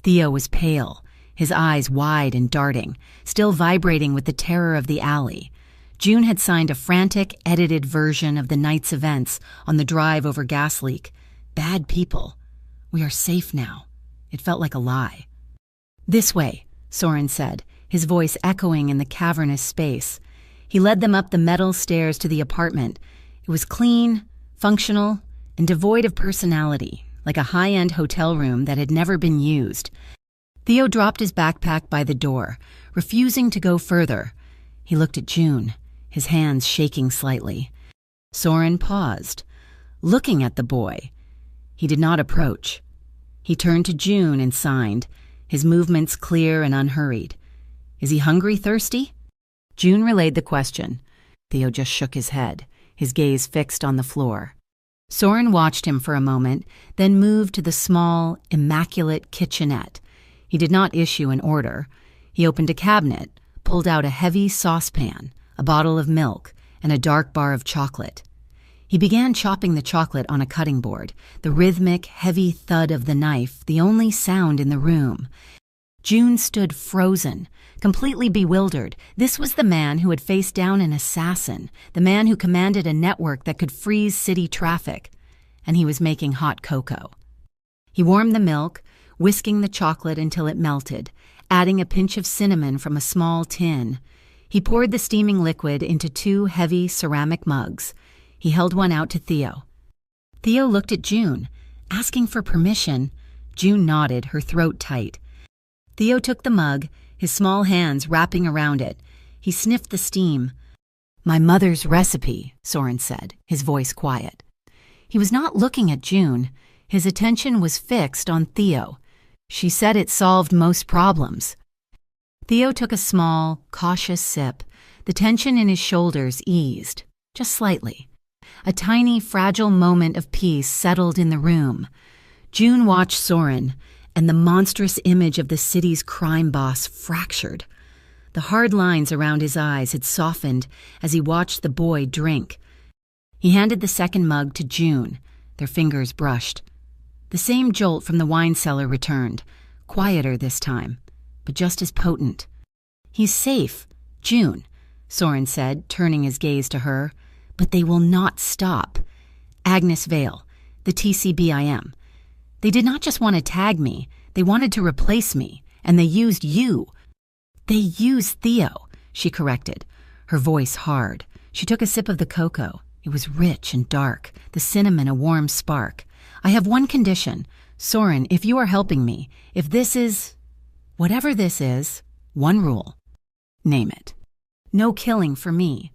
Theo was pale, his eyes wide and darting, still vibrating with the terror of the alley. June had signed a frantic, edited version of the night's events on the drive over gas leak. Bad people. We are safe now. It felt like a lie. This way, Soren said, his voice echoing in the cavernous space. He led them up the metal stairs to the apartment. It was clean, functional, and devoid of personality, like a high-end hotel room that had never been used. Theo dropped his backpack by the door, refusing to go further. He looked at June, his hands shaking slightly. Soren paused, looking at the boy. He did not approach. He turned to June and signed, his movements clear and unhurried. Is he hungry, thirsty? June relayed the question. Theo just shook his head, his gaze fixed on the floor. Soren watched him for a moment, then moved to the small, immaculate kitchenette. He did not issue an order. He opened a cabinet, pulled out a heavy saucepan, a bottle of milk, and a dark bar of chocolate. He began chopping the chocolate on a cutting board, the rhythmic, heavy thud of the knife the only sound in the room. June stood frozen, completely bewildered. This was the man who had faced down an assassin, the man who commanded a network that could freeze city traffic, and he was making hot cocoa. He warmed the milk, whisking the chocolate until it melted, adding a pinch of cinnamon from a small tin. He poured the steaming liquid into 2 heavy ceramic mugs. He held one out to Theo. Theo looked at June, asking for permission. June nodded, her throat tight. Theo took the mug, his small hands wrapping around it. He sniffed the steam. "My mother's recipe," Soren said, his voice quiet. He was not looking at June. His attention was fixed on Theo. She said it solved most problems. Theo took a small, cautious sip. The tension in his shoulders eased, just slightly. A tiny, fragile moment of peace settled in the room. June watched Soren, and the monstrous image of the city's crime boss fractured. The hard lines around his eyes had softened as he watched the boy drink. He handed the second mug to June. Their fingers brushed. The same jolt from the wine cellar returned, quieter this time, but just as potent. "He's safe, June," Soren said, turning his gaze to her. "But they will not stop. Agnes Vale, the TCBIM. They did not just want to tag me, they wanted to replace me, and they used you." "They used Theo," she corrected, her voice hard. She took a sip of the cocoa. It was rich and dark, the cinnamon a warm spark. "I have one condition. Soren, if you are helping me, if this is, whatever this is, one rule. Name it. No killing for me."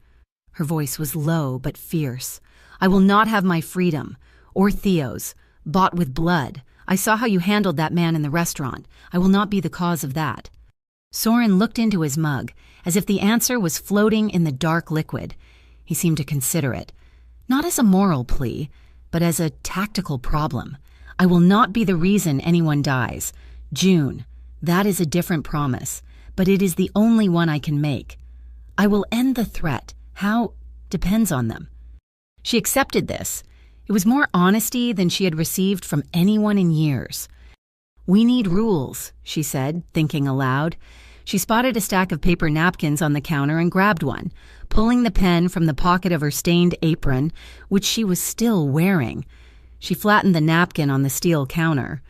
Her voice was low but fierce. "I will not have my freedom, or Theo's, bought with blood. I saw how you handled that man in the restaurant. I will not be the cause of that." Soren looked into his mug, as if the answer was floating in the dark liquid. He seemed to consider it, not as a moral plea, but as a tactical problem. "I will not be the reason anyone dies. June, that is a different promise, but it is the only one I can make. I will end the threat. How? Depends on them." She accepted this. It was more honesty than she had received from anyone in years. "We need rules," she said, thinking aloud. She spotted a stack of paper napkins on the counter and grabbed one, pulling the pen from the pocket of her stained apron, which she was still wearing. She flattened the napkin on the steel counter.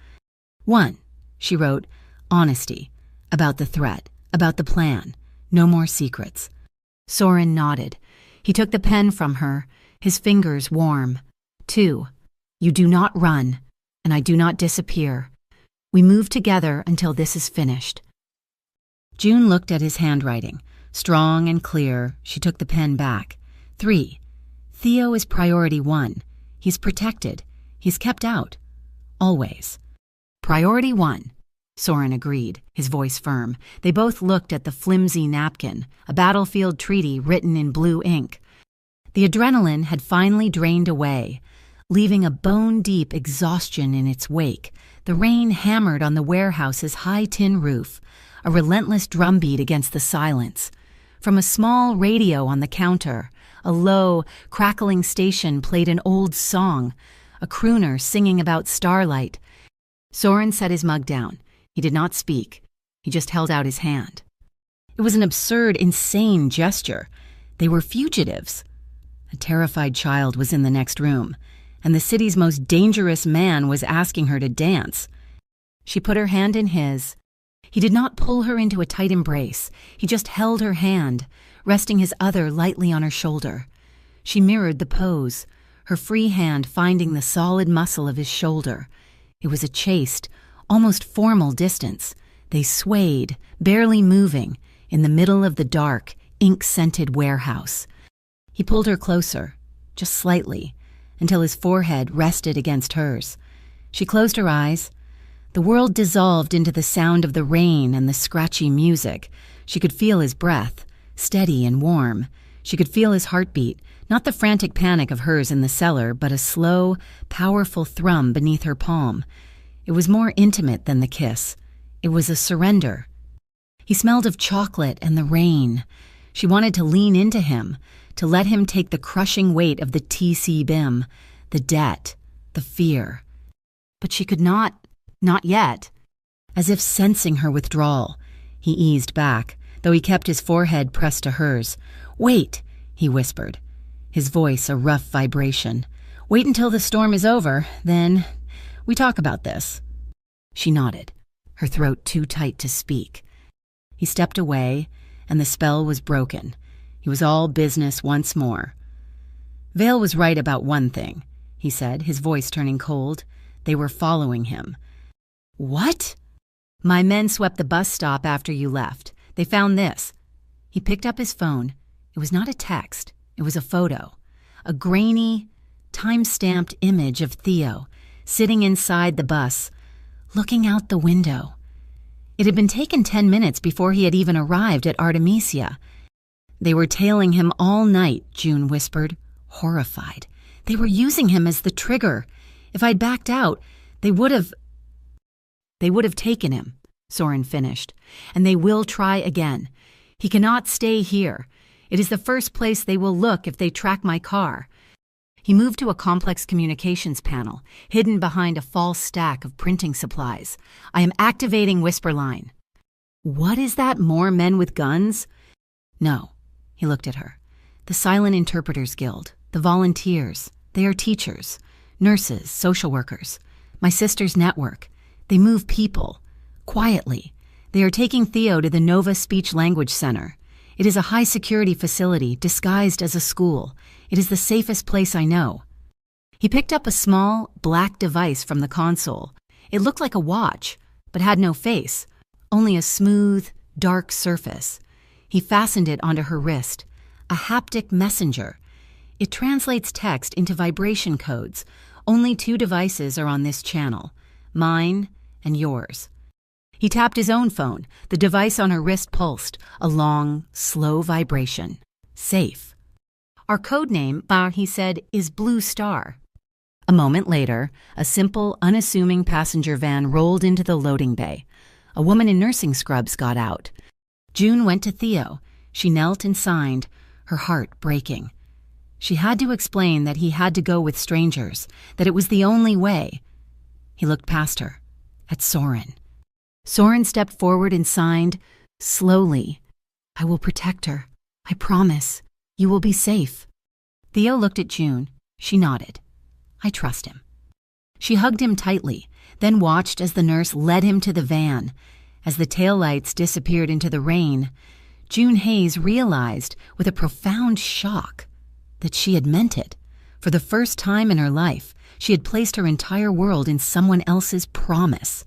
"1," she wrote, "honesty. About the threat, about the plan. No more secrets." Soren nodded. He took the pen from her, his fingers warm. 2, You do not run, and I do not disappear. We move together until this is finished." June looked at his handwriting. Strong and clear, she took the pen back. 3. Theo is priority 1. He's protected. He's kept out. Always. Priority 1. Soren agreed, his voice firm. They both looked at the flimsy napkin, a battlefield treaty written in blue ink. The adrenaline had finally drained away, leaving a bone-deep exhaustion in its wake. The rain hammered on the warehouse's high tin roof, a relentless drumbeat against the silence. From a small radio on the counter, a low, crackling station played an old song, a crooner singing about starlight. Soren set his mug down. He did not speak. He just held out his hand. It was an absurd, insane gesture. They were fugitives. A terrified child was in the next room, and the city's most dangerous man was asking her to dance. She put her hand in his. He did not pull her into a tight embrace. He just held her hand, resting his other lightly on her shoulder. She mirrored the pose, her free hand finding the solid muscle of his shoulder. It was a chaste, almost formal distance. They swayed, barely moving, in the middle of the dark, ink-scented warehouse. He pulled her closer, just slightly, until his forehead rested against hers. She closed her eyes. The world dissolved into the sound of the rain and the scratchy music. She could feel his breath, steady and warm. She could feel his heartbeat, not the frantic panic of hers in the cellar, but a slow, powerful thrum beneath her palm. It was more intimate than the kiss. It was a surrender. He smelled of chocolate and the rain. She wanted to lean into him, to let him take the crushing weight of the TC BIM, the debt, the fear. But she could not yet. As if sensing her withdrawal, he eased back, though he kept his forehead pressed to hers. "Wait," he whispered, his voice a rough vibration. "Wait until the storm is over, then we talk about this." She nodded, her throat too tight to speak. He stepped away, and the spell was broken. He was all business once more. "Vale was right about one thing," he said, his voice turning cold. "They were following him." "What?" "My men swept the bus stop after you left. They found this." He picked up his phone. It was not a text. It was a photo. A grainy, time-stamped image of Theo, sitting inside the bus, looking out the window. It had been taken 10 minutes before he had even arrived at Artemisia. "They were tailing him all night," June whispered, horrified. "They were using him as the trigger. If I'd backed out, they would have taken him," Soren finished. "And they will try again. He cannot stay here. It is the first place they will look if they track my car." He moved to a complex communications panel, hidden behind a false stack of printing supplies. "I am activating Whisperline." "What is that, more men with guns?" "No." He looked at her. "The Silent Interpreters Guild, the volunteers. They are teachers, nurses, social workers. My sister's network. They move people. Quietly. They are taking Theo to the Nova Speech Language Center. It is a high-security facility disguised as a school. It is the safest place I know." He picked up a small, black device from the console. It looked like a watch, but had no face, only a smooth, dark surface. He fastened it onto her wrist, a haptic messenger. It translates text into vibration codes. Only 2 devices are on this channel, mine and yours. He tapped his own phone. The device on her wrist pulsed, a long, slow vibration. Safe. "Our code name," he said, "is Blue Star." A moment later, a simple, unassuming passenger van rolled into the loading bay. A woman in nursing scrubs got out. June went to Theo. She knelt and signed, her heart breaking. She had to explain that he had to go with strangers, that it was the only way. He looked past her, at Soren. Soren stepped forward and signed, slowly, "I will protect her. I promise. You will be safe." Theo looked at June. She nodded. "I trust him." She hugged him tightly, then watched as the nurse led him to the van. As the taillights disappeared into the rain, June Hayes realized, with a profound shock, that she had meant it. For the first time in her life, She had placed her entire world in someone else's promise.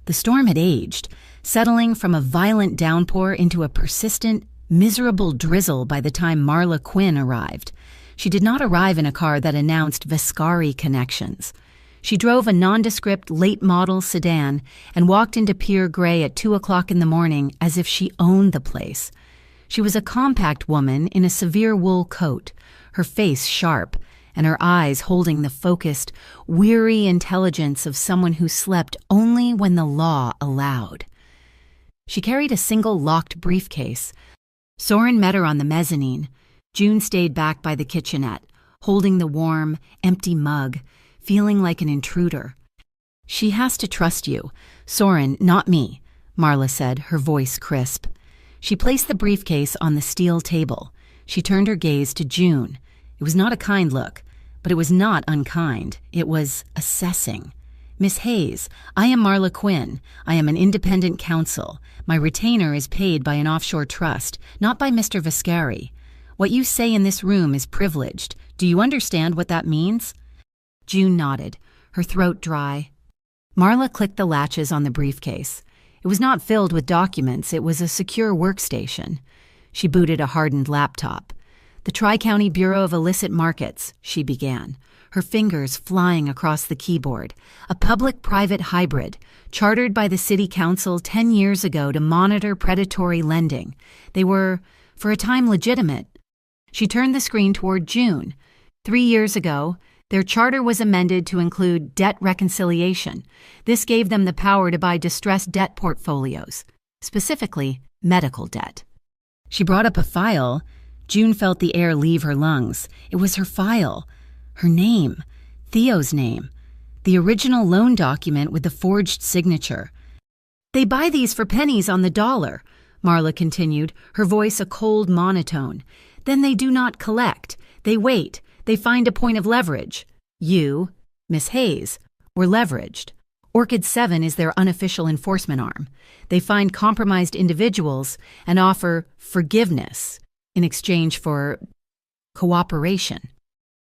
The storm had aged, settling from a violent downpour into a persistent, miserable drizzle by the time Marla Quinn arrived. She did not arrive in a car that announced Vescari connections. She drove a nondescript late-model sedan and walked into Pier Grey at 2 o'clock in the morning as if she owned the place. She was a compact woman in a severe wool coat, her face sharp, and her eyes holding the focused, weary intelligence of someone who slept only when the law allowed. She carried a single locked briefcase. Soren met her on the mezzanine. June stayed back by the kitchenette, holding the warm, empty mug, feeling like an intruder. "She has to trust you. Soren, not me," Marla said, her voice crisp. She placed the briefcase on the steel table. She turned her gaze to June. It was not a kind look, but it was not unkind. It was assessing. "Miss Hayes, I am Marla Quinn. I am an independent counsel. My retainer is paid by an offshore trust, not by Mr. Vescari. What you say in this room is privileged. Do you understand what that means?" June nodded, her throat dry. Marla clicked the latches on the briefcase. It was not filled with documents. It was a secure workstation. She booted a hardened laptop. "The Tri-County Bureau of Illicit Markets," she began, her fingers flying across the keyboard. "A public-private hybrid, chartered by the City Council 10 years ago to monitor predatory lending. They were, for a time, legitimate." She turned the screen toward June. 3 years ago, their charter was amended to include debt reconciliation. This gave them the power to buy distressed debt portfolios, specifically medical debt. She brought up a file. June felt the air leave her lungs. It was her file. Her name. Theo's name. The original loan document with the forged signature. "They buy these for pennies on the dollar," Marla continued, her voice a cold monotone. "Then they do not collect. They wait. They find a point of leverage. You, Miss Hayes, were leveraged. Orchid 7 is their unofficial enforcement arm. They find compromised individuals and offer forgiveness in exchange for cooperation."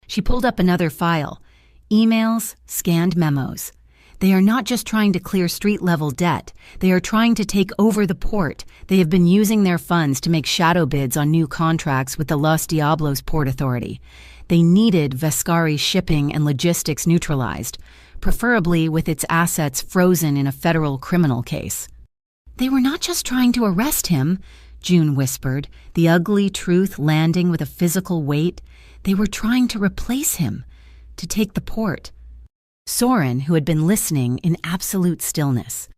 She pulled up another file. Emails, scanned memos. "They are not just trying to clear street-level debt. They are trying to take over the port. They have been using their funds to make shadow bids on new contracts with the Los Diablos Port Authority. They needed Vescari shipping and logistics neutralized, preferably with its assets frozen in a federal criminal case." "They were not just trying to arrest him," June whispered, the ugly truth landing with a physical weight. "They were trying to replace him, to take the port." Soren, who had been listening in absolute stillness,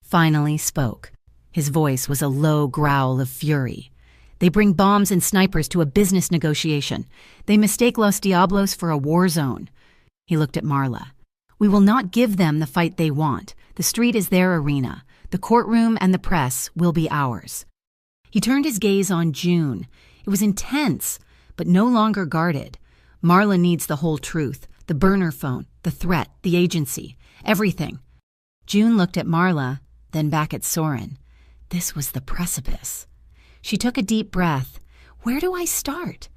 finally spoke. His voice was a low growl of fury. "They bring bombs and snipers to a business negotiation. They mistake Los Diablos for a war zone." He looked at Marla. "We will not give them the fight they want. The street is their arena. The courtroom and the press will be ours." He turned his gaze on June. It was intense, but no longer guarded. "Marla needs the whole truth. The burner phone, the threat, the agency, everything." June looked at Marla, then back at Soren. This was the precipice. She took a deep breath. Where do I start?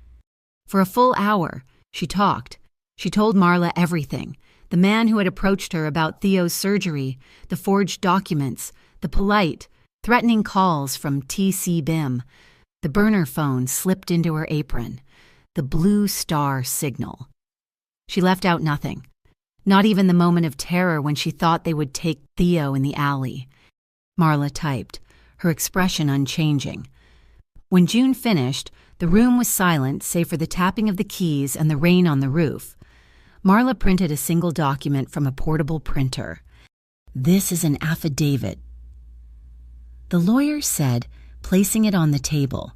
For a full hour, she talked. She told Marla everything. The man who had approached her about Theo's surgery, the forged documents, the polite, threatening calls from TC BIM, the burner phone slipped into her apron, the blue star signal. She left out nothing, not even the moment of terror when she thought they would take Theo in the alley. Marla typed, her expression unchanging. When June finished, the room was silent save for the tapping of the keys and the rain on the roof. Marla printed a single document from a portable printer. "This is an affidavit." The lawyer said, placing it on the table,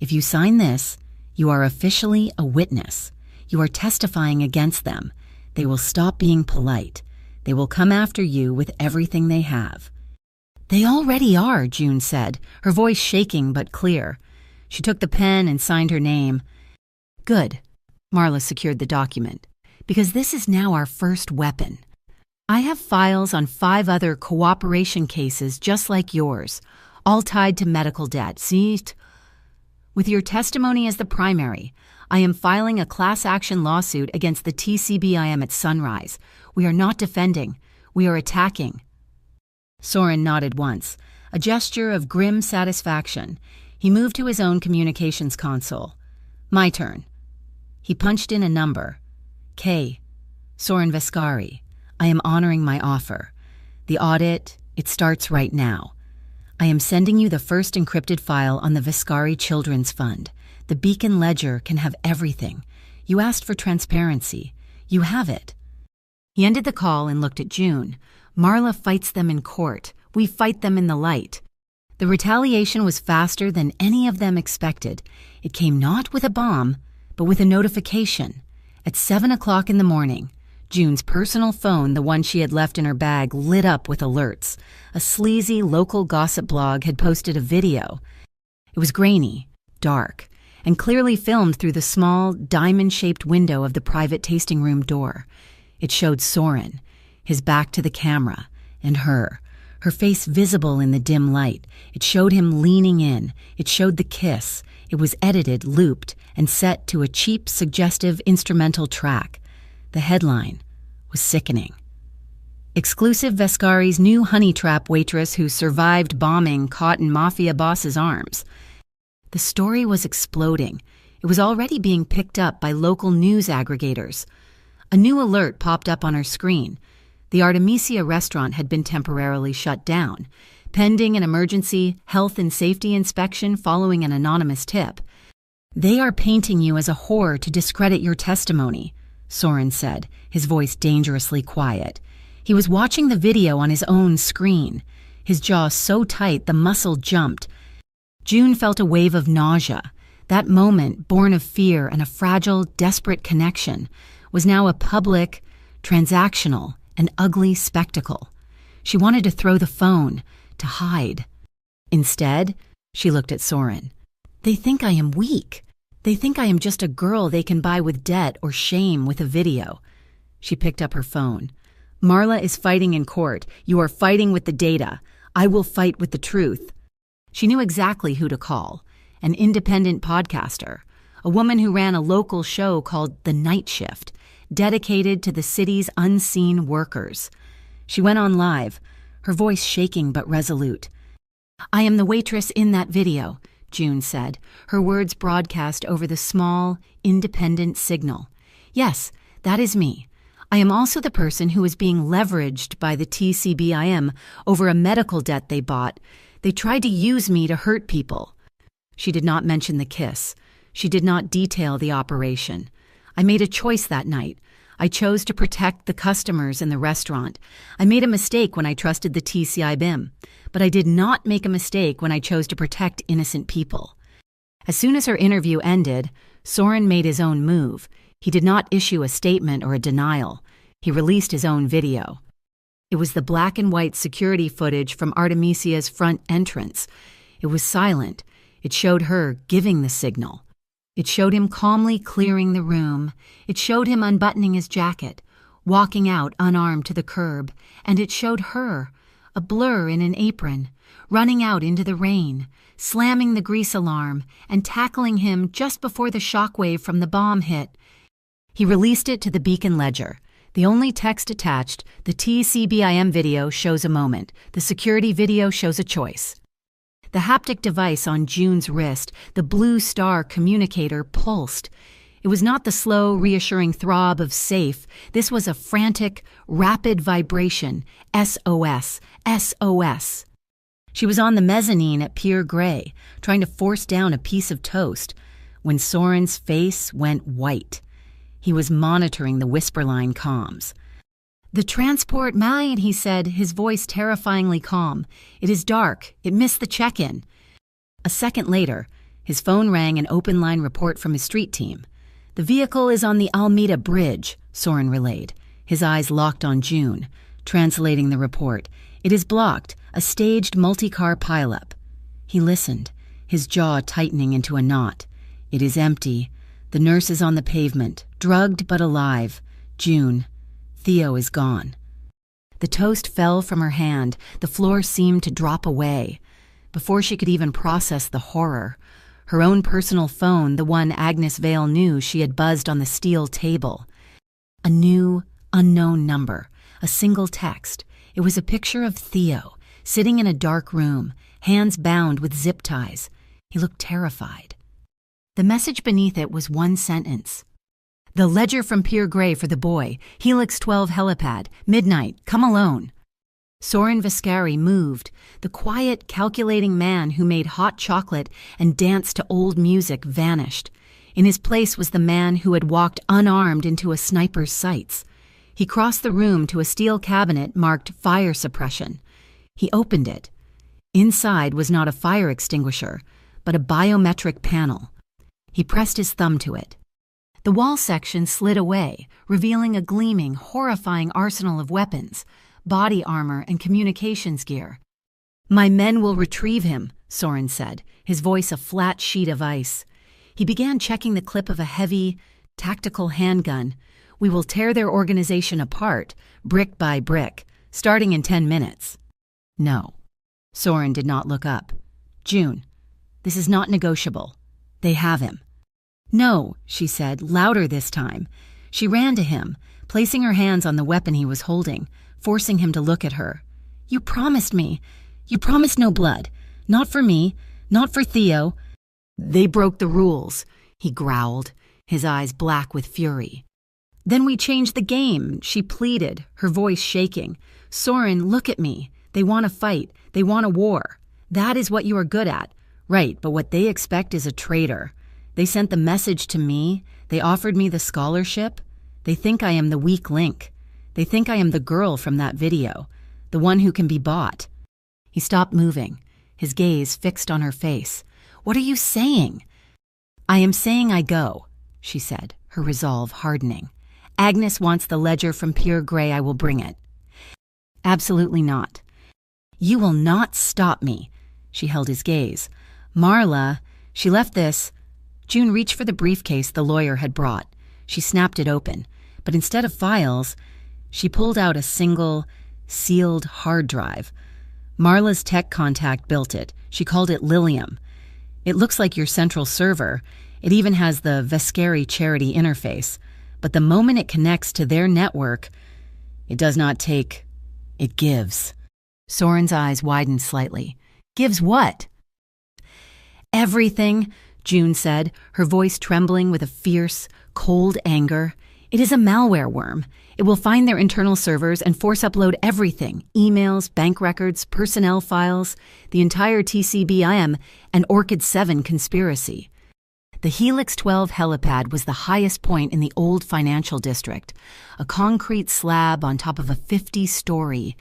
"If you sign this, you are officially a witness. You are testifying against them. They will stop being polite. They will come after you with everything they have." "They already are," June said, her voice shaking but clear. She took the pen and signed her name. "Good," Marla secured the document, "because this is now our first weapon. I have files on 5 other cooperation cases just like yours, all tied to medical debt. See? With your testimony as the primary, I am filing a class action lawsuit against the TCBIM at Sunrise. We are not defending. We are attacking." Soren nodded once, a gesture of grim satisfaction. He moved to his own communications console. "My turn." He punched in a number. "K. Soren Vescari. I am honoring my offer. The audit, it starts right now. I am sending you the first encrypted file on the Vescari Children's Fund. The Beacon Ledger can have everything. You asked for transparency. You have it." He ended the call and looked at June. "Marla fights them in court. We fight them in the light." The retaliation was faster than any of them expected. It came not with a bomb, but with a notification. At 7 o'clock in the morning, June's personal phone, the one she had left in her bag, lit up with alerts. A sleazy local gossip blog had posted a video. It was grainy, dark, and clearly filmed through the small, diamond-shaped window of the private tasting room door. It showed Soren, his back to the camera, and her face visible in the dim light. It showed him leaning in. It showed the kiss. It was edited, looped, and set to a cheap, suggestive instrumental track. The headline was sickening. "Exclusive Vescari's new honey trap waitress who survived bombing caught in Mafia boss's arms." The story was exploding. It was already being picked up by local news aggregators. A new alert popped up on her screen. The Artemisia restaurant had been temporarily shut down, pending an emergency health and safety inspection following an anonymous tip. "They are painting you as a whore to discredit your testimony," Soren said, his voice dangerously quiet. He was watching the video on his own screen, his jaw so tight the muscle jumped. June felt a wave of nausea. That moment, born of fear and a fragile, desperate connection, was now a public, transactional, and ugly spectacle. She wanted to throw the phone, to hide. Instead, she looked at Soren. "They think I am weak. They think I am just a girl they can buy with debt or shame with a video." She picked up her phone. "Marla is fighting in court. You are fighting with the data. I will fight with the truth." She knew exactly who to call. An independent podcaster. A woman who ran a local show called The Night Shift, dedicated to the city's unseen workers. She went on live, her voice shaking but resolute. "I am the waitress in that video," June said, her words broadcast over the small, independent signal. "Yes, that is me. I am also the person who is being leveraged by the TCBIM over a medical debt they bought. They tried to use me to hurt people." She did not mention the kiss. She did not detail the operation. "I made a choice that night. I chose to protect the customers in the restaurant. I made a mistake when I trusted the TCBIM, but I did not make a mistake when I chose to protect innocent people." As soon as her interview ended, Soren made his own move. He did not issue a statement or a denial. He released his own video. It was the black and white security footage from Artemisia's front entrance. It was silent. It showed her giving the signal. It showed him calmly clearing the room. It showed him unbuttoning his jacket, walking out unarmed to the curb, and it showed her, a blur in an apron, running out into the rain, slamming the grease alarm, and tackling him just before the shockwave from the bomb hit. He released it to the Beacon Ledger. The only text attached, the TCBIM video shows a moment. The security video shows a choice. The haptic device on June's wrist, the blue star communicator, pulsed. It was not the slow, reassuring throb of safe. This was a frantic, rapid vibration. SOS, SOS. She was on the mezzanine at Pier Grey, trying to force down a piece of toast, when Soren's face went white. He was monitoring the Whisperline comms. "The transport mine," he said, his voice terrifyingly calm. "It is dark. It missed the check-in." A second later, his phone rang an open-line report from his street team. "The vehicle is on the Alameda Bridge," Soren relayed, his eyes locked on June, translating the report. "It is blocked, a staged multi-car pileup." He listened, his jaw tightening into a knot. "It is empty. The nurse is on the pavement, drugged but alive. June. Theo is gone." The toast fell from her hand. The floor seemed to drop away. Before she could even process the horror, her own personal phone, the one Agnes Vale knew she had buzzed on the steel table. A new, unknown number, a single text. It was a picture of Theo, sitting in a dark room, hands bound with zip ties. He looked terrified. The message beneath it was one sentence. The ledger from Pier Grey for the boy, Helix 12 helipad, midnight, come alone. Soren Viscari moved, the quiet, calculating man who made hot chocolate and danced to old music vanished. In his place was the man who had walked unarmed into a sniper's sights. He crossed the room to a steel cabinet marked fire suppression. He opened it. Inside was not a fire extinguisher, but a biometric panel. He pressed his thumb to it. The wall section slid away, revealing a gleaming, horrifying arsenal of weapons, body armor, and communications gear. My men will retrieve him, Soren said, his voice a flat sheet of ice. He began checking the clip of a heavy, tactical handgun. We will tear their organization apart, brick by brick, starting in 10 minutes. No. Soren did not look up. June, this is not negotiable. They have him. No, she said, louder this time. She ran to him, placing her hands on the weapon he was holding, forcing him to look at her. You promised me. You promised no blood. Not for me. Not for Theo. They broke the rules, he growled, his eyes black with fury. Then we changed the game, she pleaded, her voice shaking. Soren, look at me. They want a fight. They want a war. That is what you are good at. Right, but what they expect is a traitor. They sent the message to me. They offered me the scholarship. They think I am the weak link. They think I am the girl from that video, the one who can be bought. He stopped moving, his gaze fixed on her face. What are you saying? I am saying I go, she said, her resolve hardening. Agnes wants the ledger from Pier Grey. I will bring it. Absolutely not. You will not stop me. She held his gaze. Marla, she left this. June reached for the briefcase the lawyer had brought. She snapped it open, but instead of files, she pulled out a single, sealed hard drive. Marla's tech contact built it. She called it Lilium. It looks like your central server. It even has the Vescari charity interface. But the moment it connects to their network, it does not take, it gives. Soren's eyes widened slightly. Gives what? Everything, June said, her voice trembling with a fierce, cold anger. It is a malware worm. It will find their internal servers and force upload everything, emails, bank records, personnel files, the entire TCBIM and Orchid 7 conspiracy. The Helix 12 helipad was the highest point in the old financial district, a concrete slab on top of a 50-story,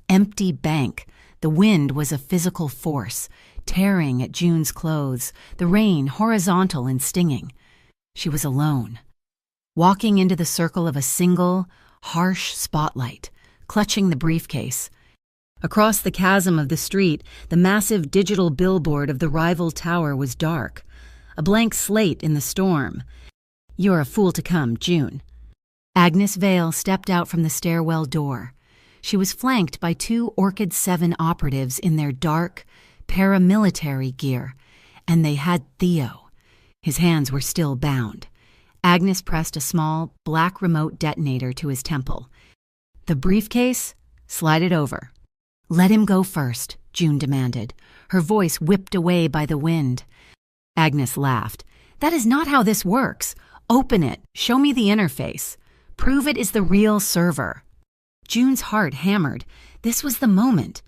empty bank. The wind was a physical force, tearing at June's clothes, the rain horizontal and stinging. She was alone, walking into the circle of a single, harsh spotlight, clutching the briefcase. Across the chasm of the street, the massive digital billboard of the rival tower was dark, a blank slate in the storm. You're a fool to come, June. Agnes Vale stepped out from the stairwell door. She was flanked by 2 Orchid 7 operatives in their dark, paramilitary gear, and they had Theo. His hands were still bound. Agnes pressed a small, black remote detonator to his temple. The briefcase? Slide it over. Let him go first, June demanded, her voice whipped away by the wind. Agnes laughed. That is not how this works. Open it. Show me the interface. Prove it is the real server. June's heart hammered. This was the moment.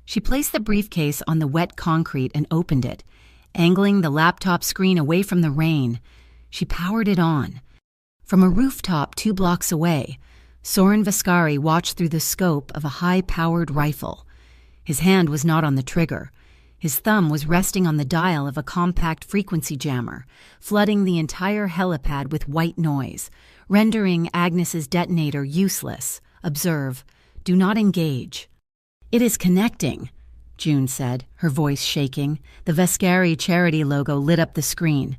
She placed the briefcase on the wet concrete and opened it, angling the laptop screen away from the rain. She powered it on. From a rooftop 2 blocks away, Soren Viscari watched through the scope of a high-powered rifle. His hand was not on the trigger. His thumb was resting on the dial of a compact frequency jammer, flooding the entire helipad with white noise, rendering Agnes's detonator useless. Observe. Do not engage. It is connecting, June said, her voice shaking. The Vescari charity logo lit up the screen.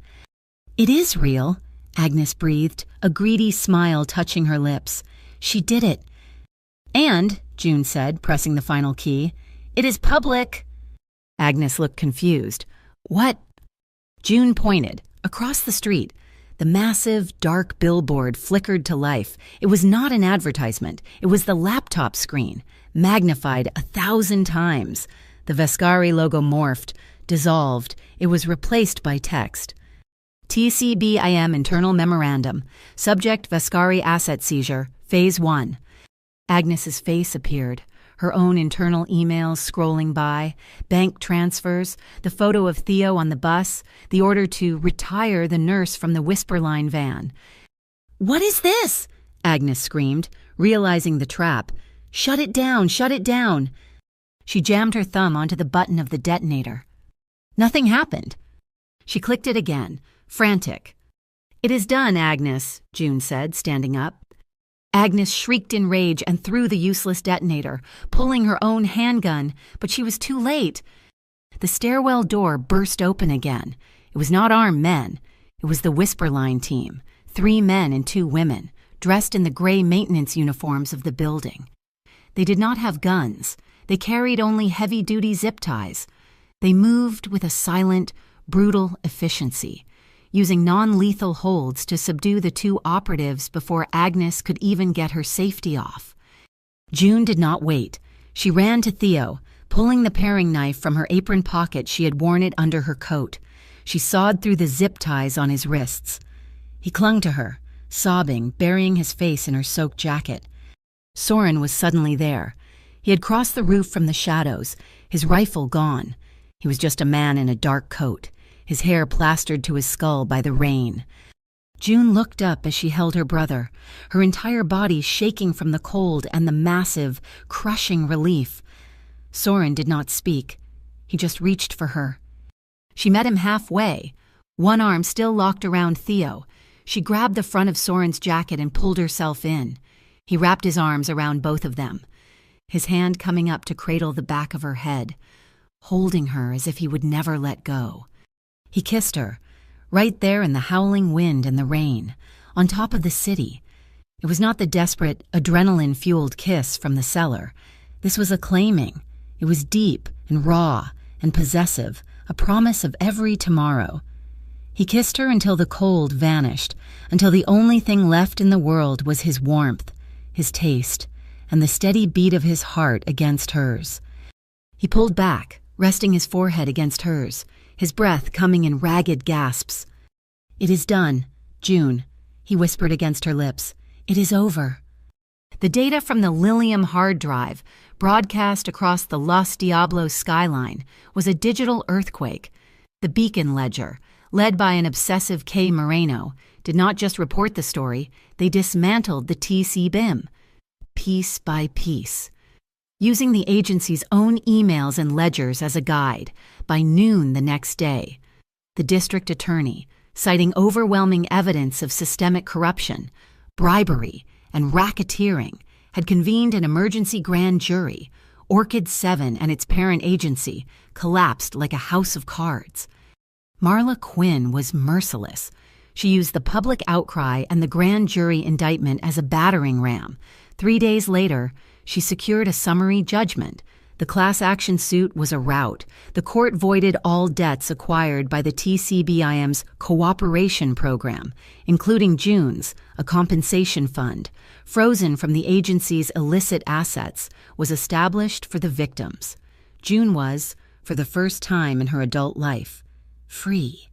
It is real, Agnes breathed, a greedy smile touching her lips. She did it. And, June said, pressing the final key, it is public. Agnes looked confused. What? June pointed. Across the street, the massive, dark billboard flickered to life. It was not an advertisement. It was the laptop screen, magnified 1,000 times. The Vascari logo morphed, dissolved. It was replaced by text. TCBIM Internal Memorandum. Subject Vascari Asset Seizure. Phase 1. Agnes's face appeared. Her own internal emails scrolling by, bank transfers, the photo of Theo on the bus, the order to retire the nurse from the Whisperline van. "What is this?" Agnes screamed, realizing the trap. "Shut it down! Shut it down!" She jammed her thumb onto the button of the detonator. Nothing happened. She clicked it again, frantic. "It is done, Agnes," June said, standing up. Agnes shrieked in rage and threw the useless detonator, pulling her own handgun, but she was too late. The stairwell door burst open again. It was not armed men. It was the Whisperline team, 3 men and 2 women, dressed in the gray maintenance uniforms of the building. They did not have guns. They carried only heavy-duty zip ties. They moved with a silent, brutal efficiency, using non-lethal holds to subdue the 2 operatives before Agnes could even get her safety off. June did not wait. She ran to Theo, pulling the paring knife from her apron pocket. She had worn it under her coat. She sawed through the zip ties on his wrists. He clung to her, sobbing, burying his face in her soaked jacket. Soren was suddenly there. He had crossed the roof from the shadows, his rifle gone. He was just a man in a dark coat, his hair plastered to his skull by the rain. June looked up as she held her brother, her entire body shaking from the cold and the massive, crushing relief. Soren did not speak. He just reached for her. She met him halfway, one arm still locked around Theo. She grabbed the front of Soren's jacket and pulled herself in. He wrapped his arms around both of them, his hand coming up to cradle the back of her head, holding her as if he would never let go. He kissed her, right there in the howling wind and the rain, on top of the city. It was not the desperate, adrenaline-fueled kiss from the cellar. This was a claiming. It was deep and raw and possessive, a promise of every tomorrow. He kissed her until the cold vanished, until the only thing left in the world was his warmth, his taste, and the steady beat of his heart against hers. He pulled back, resting his forehead against hers, his breath coming in ragged gasps. "It is done, June," he whispered against her lips. "It is over." The data from the Lilium hard drive, broadcast across the Los Diablos skyline, was a digital earthquake. The Beacon Ledger, led by an obsessive K. Moreno, did not just report the story, they dismantled the TCBIM, piece by piece. Using the agency's own emails and ledgers as a guide, by noon the next day, the district attorney, citing overwhelming evidence of systemic corruption, bribery, and racketeering, had convened an emergency grand jury. Orchid 7 and its parent agency collapsed like a house of cards. Marla Quinn was merciless. She used the public outcry and the grand jury indictment as a battering ram. 3 days later, she secured a summary judgment. The class action suit was a rout. The court voided all debts acquired by the TCBIM's cooperation program, including June's, a compensation fund, frozen from the agency's illicit assets, was established for the victims. June was, for the first time in her adult life, free.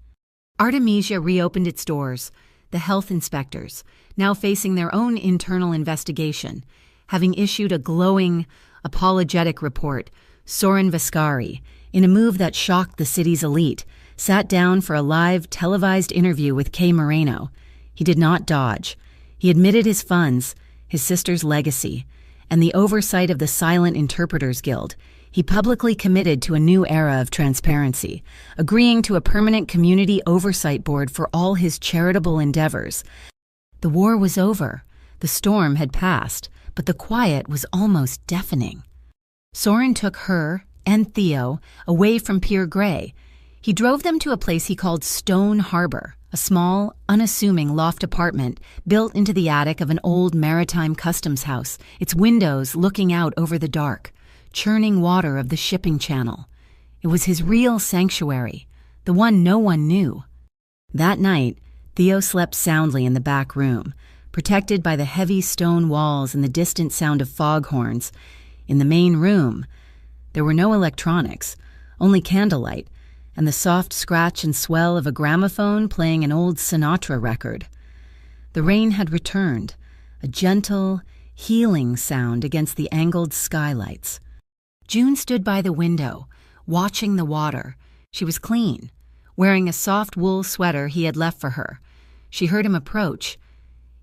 Artemisia reopened its doors. The health inspectors, now facing their own internal investigation, having issued a glowing, apologetic report, Soren Vascari, in a move that shocked the city's elite, sat down for a live, televised interview with K. Moreno. He did not dodge. He admitted his funds, his sister's legacy, and the oversight of the Silent Interpreters Guild. He publicly committed to a new era of transparency, agreeing to a permanent community oversight board for all his charitable endeavors. The war was over. The storm had passed, but the quiet was almost deafening. Soren took her and Theo away from Pier Grey. He drove them to a place he called Stone Harbor, a small, unassuming loft apartment built into the attic of an old maritime customs house, its windows looking out over the dark, churning water of the shipping channel. It was his real sanctuary, the one no one knew. That night, Theo slept soundly in the back room, protected by the heavy stone walls and the distant sound of foghorns. In the main room, there were no electronics, only candlelight, and the soft scratch and swell of a gramophone playing an old Sinatra record. The rain had returned, a gentle, healing sound against the angled skylights. June stood by the window, watching the water. She was clean, wearing a soft wool sweater he had left for her. She heard him approach.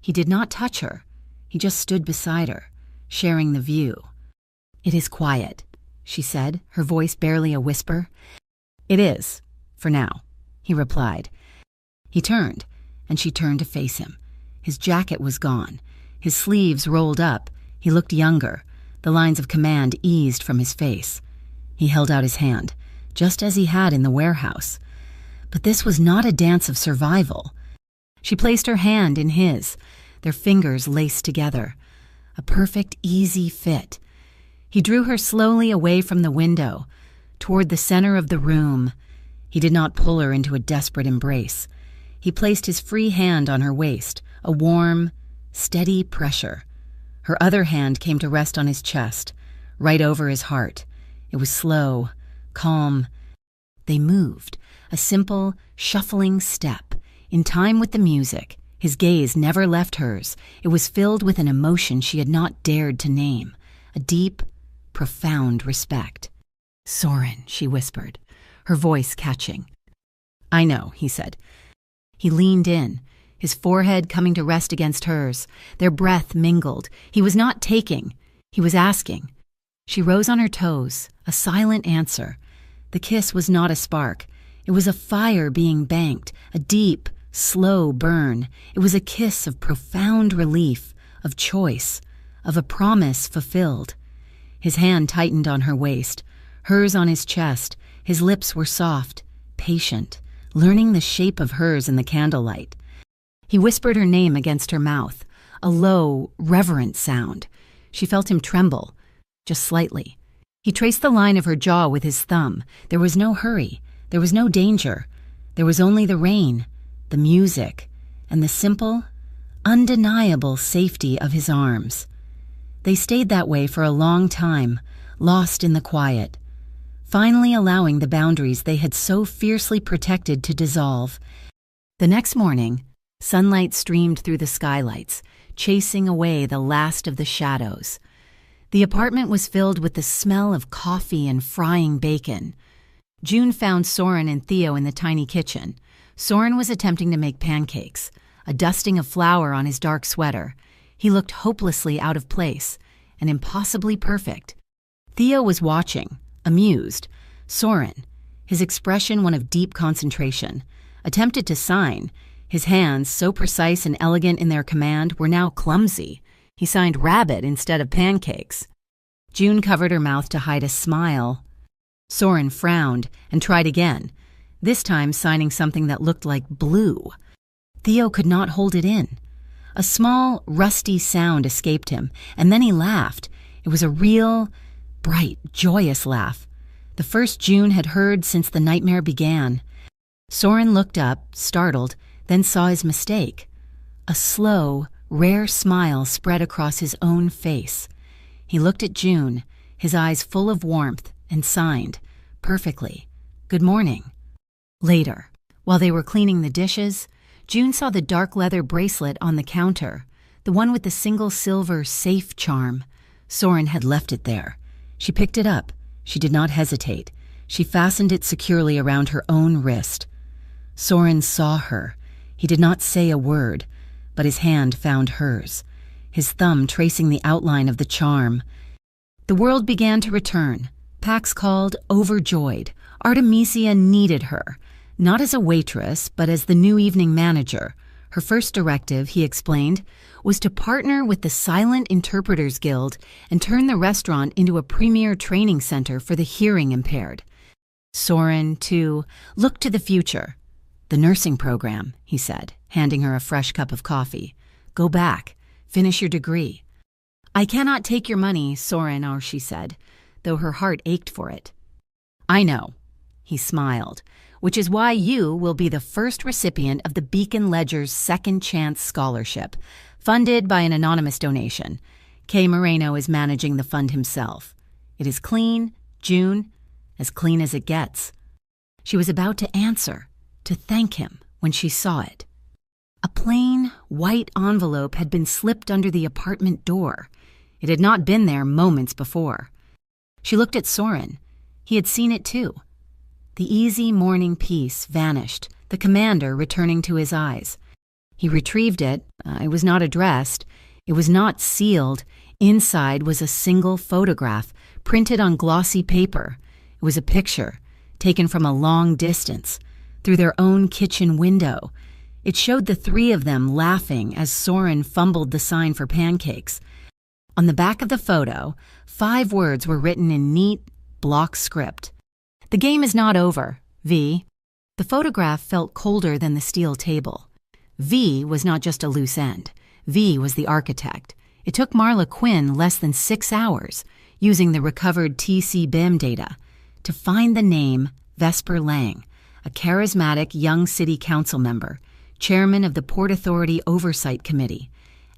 He did not touch her. He just stood beside her, sharing the view. "It is quiet," she said, her voice barely a whisper. "It is, for now," he replied. He turned, and she turned to face him. His jacket was gone, his sleeves rolled up. He looked younger. The lines of command eased from his face. He held out his hand, just as he had in the warehouse. But this was not a dance of survival. She placed her hand in his, their fingers laced together. A perfect, easy fit. He drew her slowly away from the window, toward the center of the room. He did not pull her into a desperate embrace. He placed his free hand on her waist, a warm, steady pressure. Her other hand came to rest on his chest, right over his heart. It was slow, calm. They moved, a simple, shuffling step, in time with the music. His gaze never left hers. It was filled with an emotion she had not dared to name, a deep, profound respect. "Soren," she whispered, her voice catching. "I know," he said. He leaned in, his forehead coming to rest against hers. Their breath mingled. He was not taking, he was asking. She rose on her toes, a silent answer. The kiss was not a spark. It was a fire being banked, a deep, slow burn. It was a kiss of profound relief, of choice, of a promise fulfilled. His hand tightened on her waist, hers on his chest. His lips were soft, patient, learning the shape of hers in the candlelight. He whispered her name against her mouth, a low, reverent sound. She felt him tremble, just slightly. He traced the line of her jaw with his thumb. There was no hurry. There was no danger. There was only the rain, the music, and the simple, undeniable safety of his arms. They stayed that way for a long time, lost in the quiet, finally allowing the boundaries they had so fiercely protected to dissolve. The next morning, sunlight streamed through the skylights, chasing away the last of the shadows. The apartment was filled with the smell of coffee and frying bacon. June found Soren and Theo in the tiny kitchen. Soren was attempting to make pancakes, a dusting of flour on his dark sweater. He looked hopelessly out of place and impossibly perfect. Theo was watching, amused. Soren, his expression one of deep concentration, attempted to sign. His hands, so precise and elegant in their command, were now clumsy. He signed rabbit instead of pancakes. June covered her mouth to hide a smile. Soren frowned and tried again, this time signing something that looked like blue. Theo could not hold it in. A small, rusty sound escaped him, and then he laughed. It was a real, bright, joyous laugh, the first June had heard since the nightmare began. Soren looked up, startled, then saw his mistake. A slow, rare smile spread across his own face. He looked at June, his eyes full of warmth, and signed, perfectly, "Good morning." Later, while they were cleaning the dishes, June saw the dark leather bracelet on the counter, the one with the single silver safe charm. Soren had left it there. She picked it up. She did not hesitate. She fastened it securely around her own wrist. Soren saw her. He did not say a word, but his hand found hers, his thumb tracing the outline of the charm. The world began to return. Pax called, overjoyed. Artemisia needed her, not as a waitress, but as the new evening manager. Her first directive, he explained, was to partner with the Silent Interpreters Guild and turn the restaurant into a premier training center for the hearing impaired. Soren, too, looked to the future. "The nursing program," he said, handing her a fresh cup of coffee. "Go back. Finish your degree." "I cannot take your money, Soren," she said, though her heart ached for it. "I know," he smiled, which is why you will be the first recipient of the Beacon Ledger's Second Chance Scholarship, funded by an anonymous donation. Kay Moreno is managing the fund himself. It is clean, June, as clean as it gets. She was about to answer, to thank him, when she saw it. A plain, white envelope had been slipped under the apartment door. It had not been there moments before. She looked at Soren. He had seen it too. The easy morning peace vanished, the commander returning to his eyes. He retrieved it. It was not addressed. It was not sealed. Inside was a single photograph, printed on glossy paper. It was a picture, taken from a long distance, through their own kitchen window. It showed the three of them laughing as Soren fumbled the sign for pancakes. On the back of the photo, 5 words were written in neat, block script. "The game is not over, V." The photograph felt colder than the steel table. V was not just a loose end. V was the architect. It took Marla Quinn less than 6 hours, using the recovered TC-BIM data, to find the name Vesper Lang, a charismatic young city council member, chairman of the Port Authority Oversight Committee,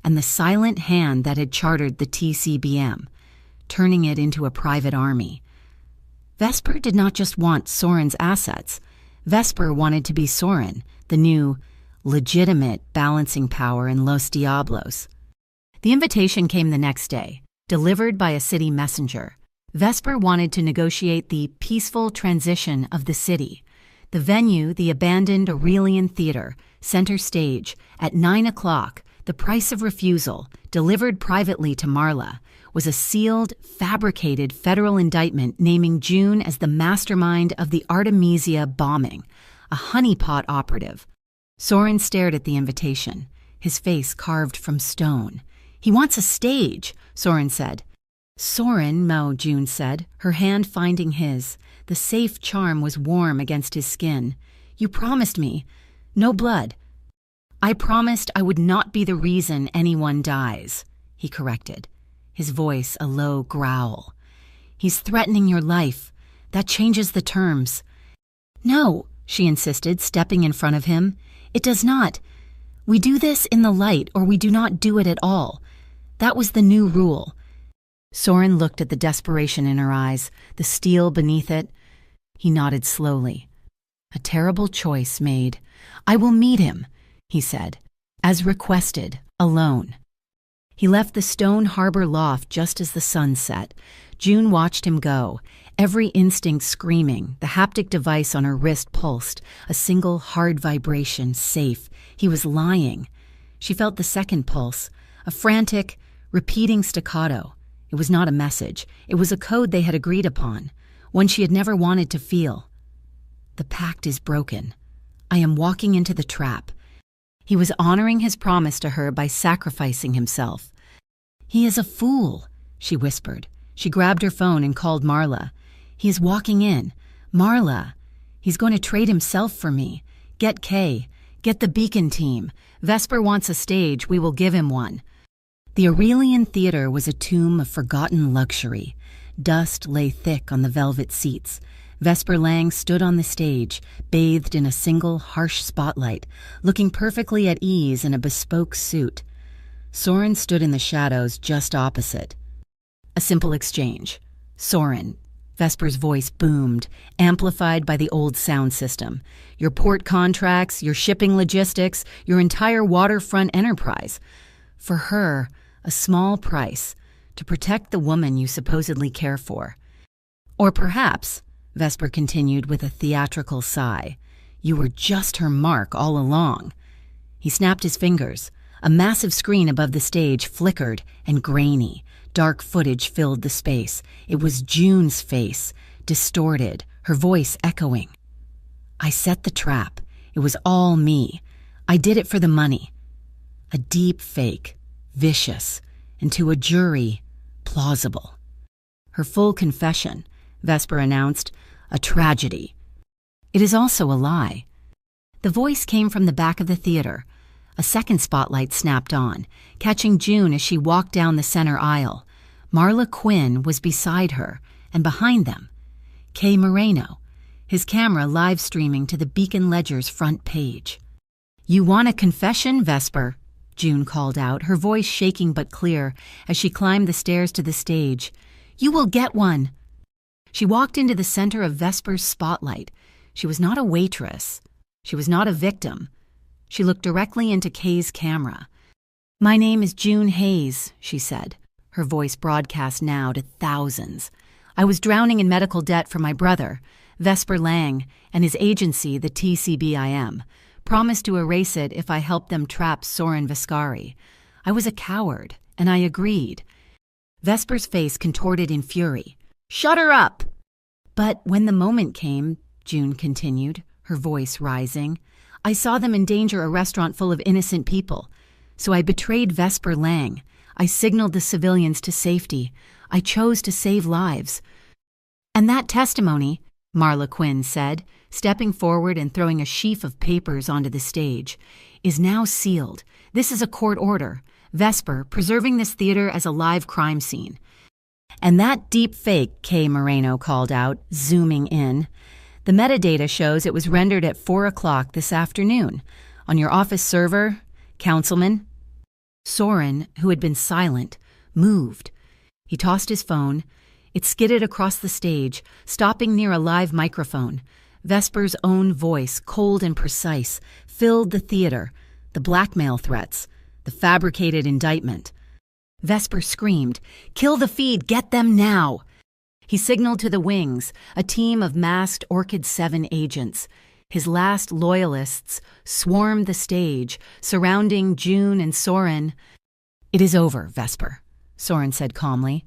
and the silent hand that had chartered the TCBM, turning it into a private army. Vesper did not just want Soren's assets. Vesper wanted to be Soren, the new, legitimate balancing power in Los Diablos. The invitation came the next day, delivered by a city messenger. Vesper wanted to negotiate the peaceful transition of the city. The venue, the abandoned Aurelian Theater, center stage, at 9 o'clock, the price of refusal, delivered privately to Marla, was a sealed, fabricated federal indictment naming June as the mastermind of the Artemisia bombing, a honeypot operative. Soren stared at the invitation, his face carved from stone. "He wants a stage," Soren said. "Soren," Mo June said, her hand finding his. The safe charm was warm against his skin. "You promised me. No blood." "I promised I would not be the reason anyone dies," he corrected, his voice a low growl. "He's threatening your life. That changes the terms." "No," she insisted, stepping in front of him. "It does not. We do this in the light or we do not do it at all. That was the new rule." Soren looked at the desperation in her eyes, the steel beneath it. He nodded slowly. "A terrible choice made. I will meet him," he said, "as requested, alone." He left the stone harbor loft just as the sun set. June watched him go, every instinct screaming, the haptic device on her wrist pulsed, a single hard vibration, safe. He was lying. She felt the second pulse, a frantic, repeating staccato. It was not a message. It was a code they had agreed upon, one she had never wanted to feel. "The pact is broken. I am walking into the trap." He was honoring his promise to her by sacrificing himself. "He is a fool," she whispered. She grabbed her phone and called Marla. "He is walking in. Marla, he's going to trade himself for me. Get Kay. Get the Beacon team. Vesper wants a stage. We will give him one." The Aurelian Theater was a tomb of forgotten luxury. Dust lay thick on the velvet seats. Vesper Lang stood on the stage, bathed in a single harsh spotlight, looking perfectly at ease in a bespoke suit. Soren stood in the shadows just opposite. A simple exchange. "Soren," Vesper's voice boomed, amplified by the old sound system. "Your port contracts, your shipping logistics, your entire waterfront enterprise. For her, a small price, to protect the woman you supposedly care for. Or perhaps," Vesper continued with a theatrical sigh, "you were just her mark all along." He snapped his fingers. A massive screen above the stage flickered and grainy. Dark footage filled the space. It was June's face, distorted, her voice echoing. "I set the trap. It was all me. I did it for the money." A deep fake, vicious, and to a jury, plausible. Her full confession, Vesper announced, a tragedy. It is also a lie. The voice came from the back of the theater. A second spotlight snapped on, catching June as she walked down the center aisle. Marla Quinn was beside her, and behind them, Kay Moreno, his camera live streaming to the Beacon Ledger's front page. "You want a confession, Vesper?" June called out, her voice shaking but clear as she climbed the stairs to the stage. "You will get one." She walked into the center of Vesper's spotlight. She was not a waitress. She was not a victim. She looked directly into Kay's camera. "My name is June Hayes," she said, her voice broadcast now to thousands. "I was drowning in medical debt for my brother, Vesper Lang, and his agency, the TCBIM, promised to erase it if I helped them trap Soren Viscari. I was a coward, and I agreed." Vesper's face contorted in fury. "Shut her up!" "But when the moment came," June continued, her voice rising, "I saw them endanger a restaurant full of innocent people. So I betrayed Vesper Lang. I signaled the civilians to safety. I chose to save lives." "And that testimony," Marla Quinn said, stepping forward and throwing a sheaf of papers onto the stage, "is now sealed. This is a court order. Vesper, preserving this theater as a live crime scene." "And that deep fake," Kay Moreno called out, zooming in. "The metadata shows it was rendered at 4 o'clock this afternoon. On your office server, Councilman." Soren, who had been silent, moved. He tossed his phone. It skidded across the stage, stopping near a live microphone. Vesper's own voice, cold and precise, filled the theater. The blackmail threats, the fabricated indictment. Vesper screamed, "Kill the feed, get them now!" He signaled to the wings, a team of masked Orchid 7 agents. His last loyalists swarmed the stage, surrounding June and Soren. "It is over, Vesper," Soren said calmly.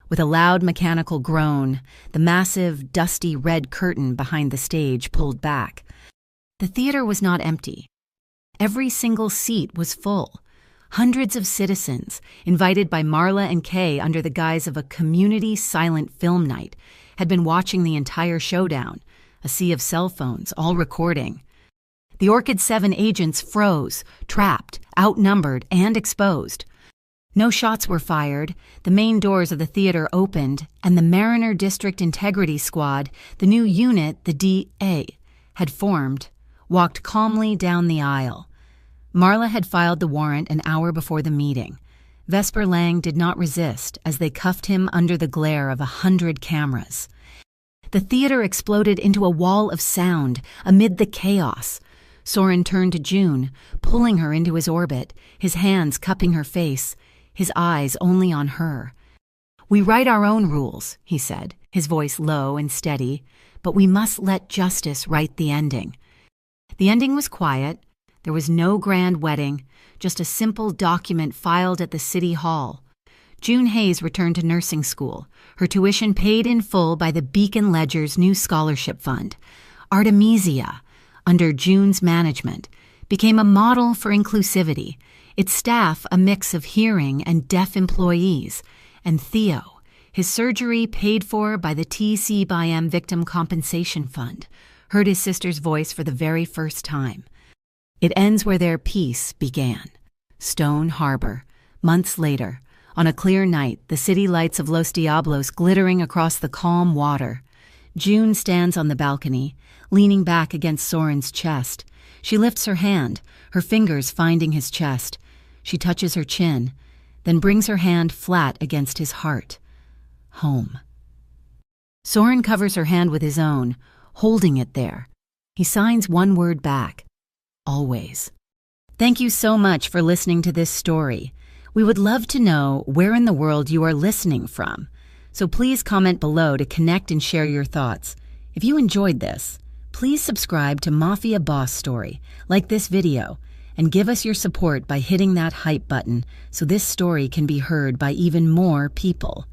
With a loud mechanical groan, the massive, dusty red curtain behind the stage pulled back. The theater was not empty. Every single seat was full. Hundreds of citizens, invited by Marla and Kay under the guise of a community silent film night, had been watching the entire showdown, a sea of cell phones, all recording. The Orchid 7 agents froze, trapped, outnumbered, and exposed. No shots were fired, the main doors of the theater opened, and the Mariner District Integrity Squad, the new unit the DA had formed, walked calmly down the aisle. Marla had filed the warrant an hour before the meeting. Vesper Lang did not resist as they cuffed him under the glare of 100 cameras. The theater exploded into a wall of sound amid the chaos. Soren turned to June, pulling her into his orbit, his hands cupping her face, his eyes only on her. "We write our own rules," he said, his voice low and steady, "but we must let justice write the ending." The ending was quiet. There was no grand wedding, just a simple document filed at the city hall. June Hayes returned to nursing school, her tuition paid in full by the Beacon Ledger's new scholarship fund. Artemisia, under June's management, became a model for inclusivity, its staff a mix of hearing and deaf employees, and Theo, his surgery paid for by the TCBIM Victim Compensation Fund, heard his sister's voice for the very first time. It ends where their peace began. Stone Harbor, months later, on a clear night, the city lights of Los Diablos glittering across the calm water. June stands on the balcony, leaning back against Soren's chest. She lifts her hand, her fingers finding his chest. She touches her chin, then brings her hand flat against his heart. Home. Soren covers her hand with his own, holding it there. He signs one word back. Always. Thank you so much for listening to this story. We would love to know where in the world you are listening from. So please comment below to connect and share your thoughts. If you enjoyed this, please subscribe to Mafia Boss Story, like this video, and give us your support by hitting that hype button so this story can be heard by even more people.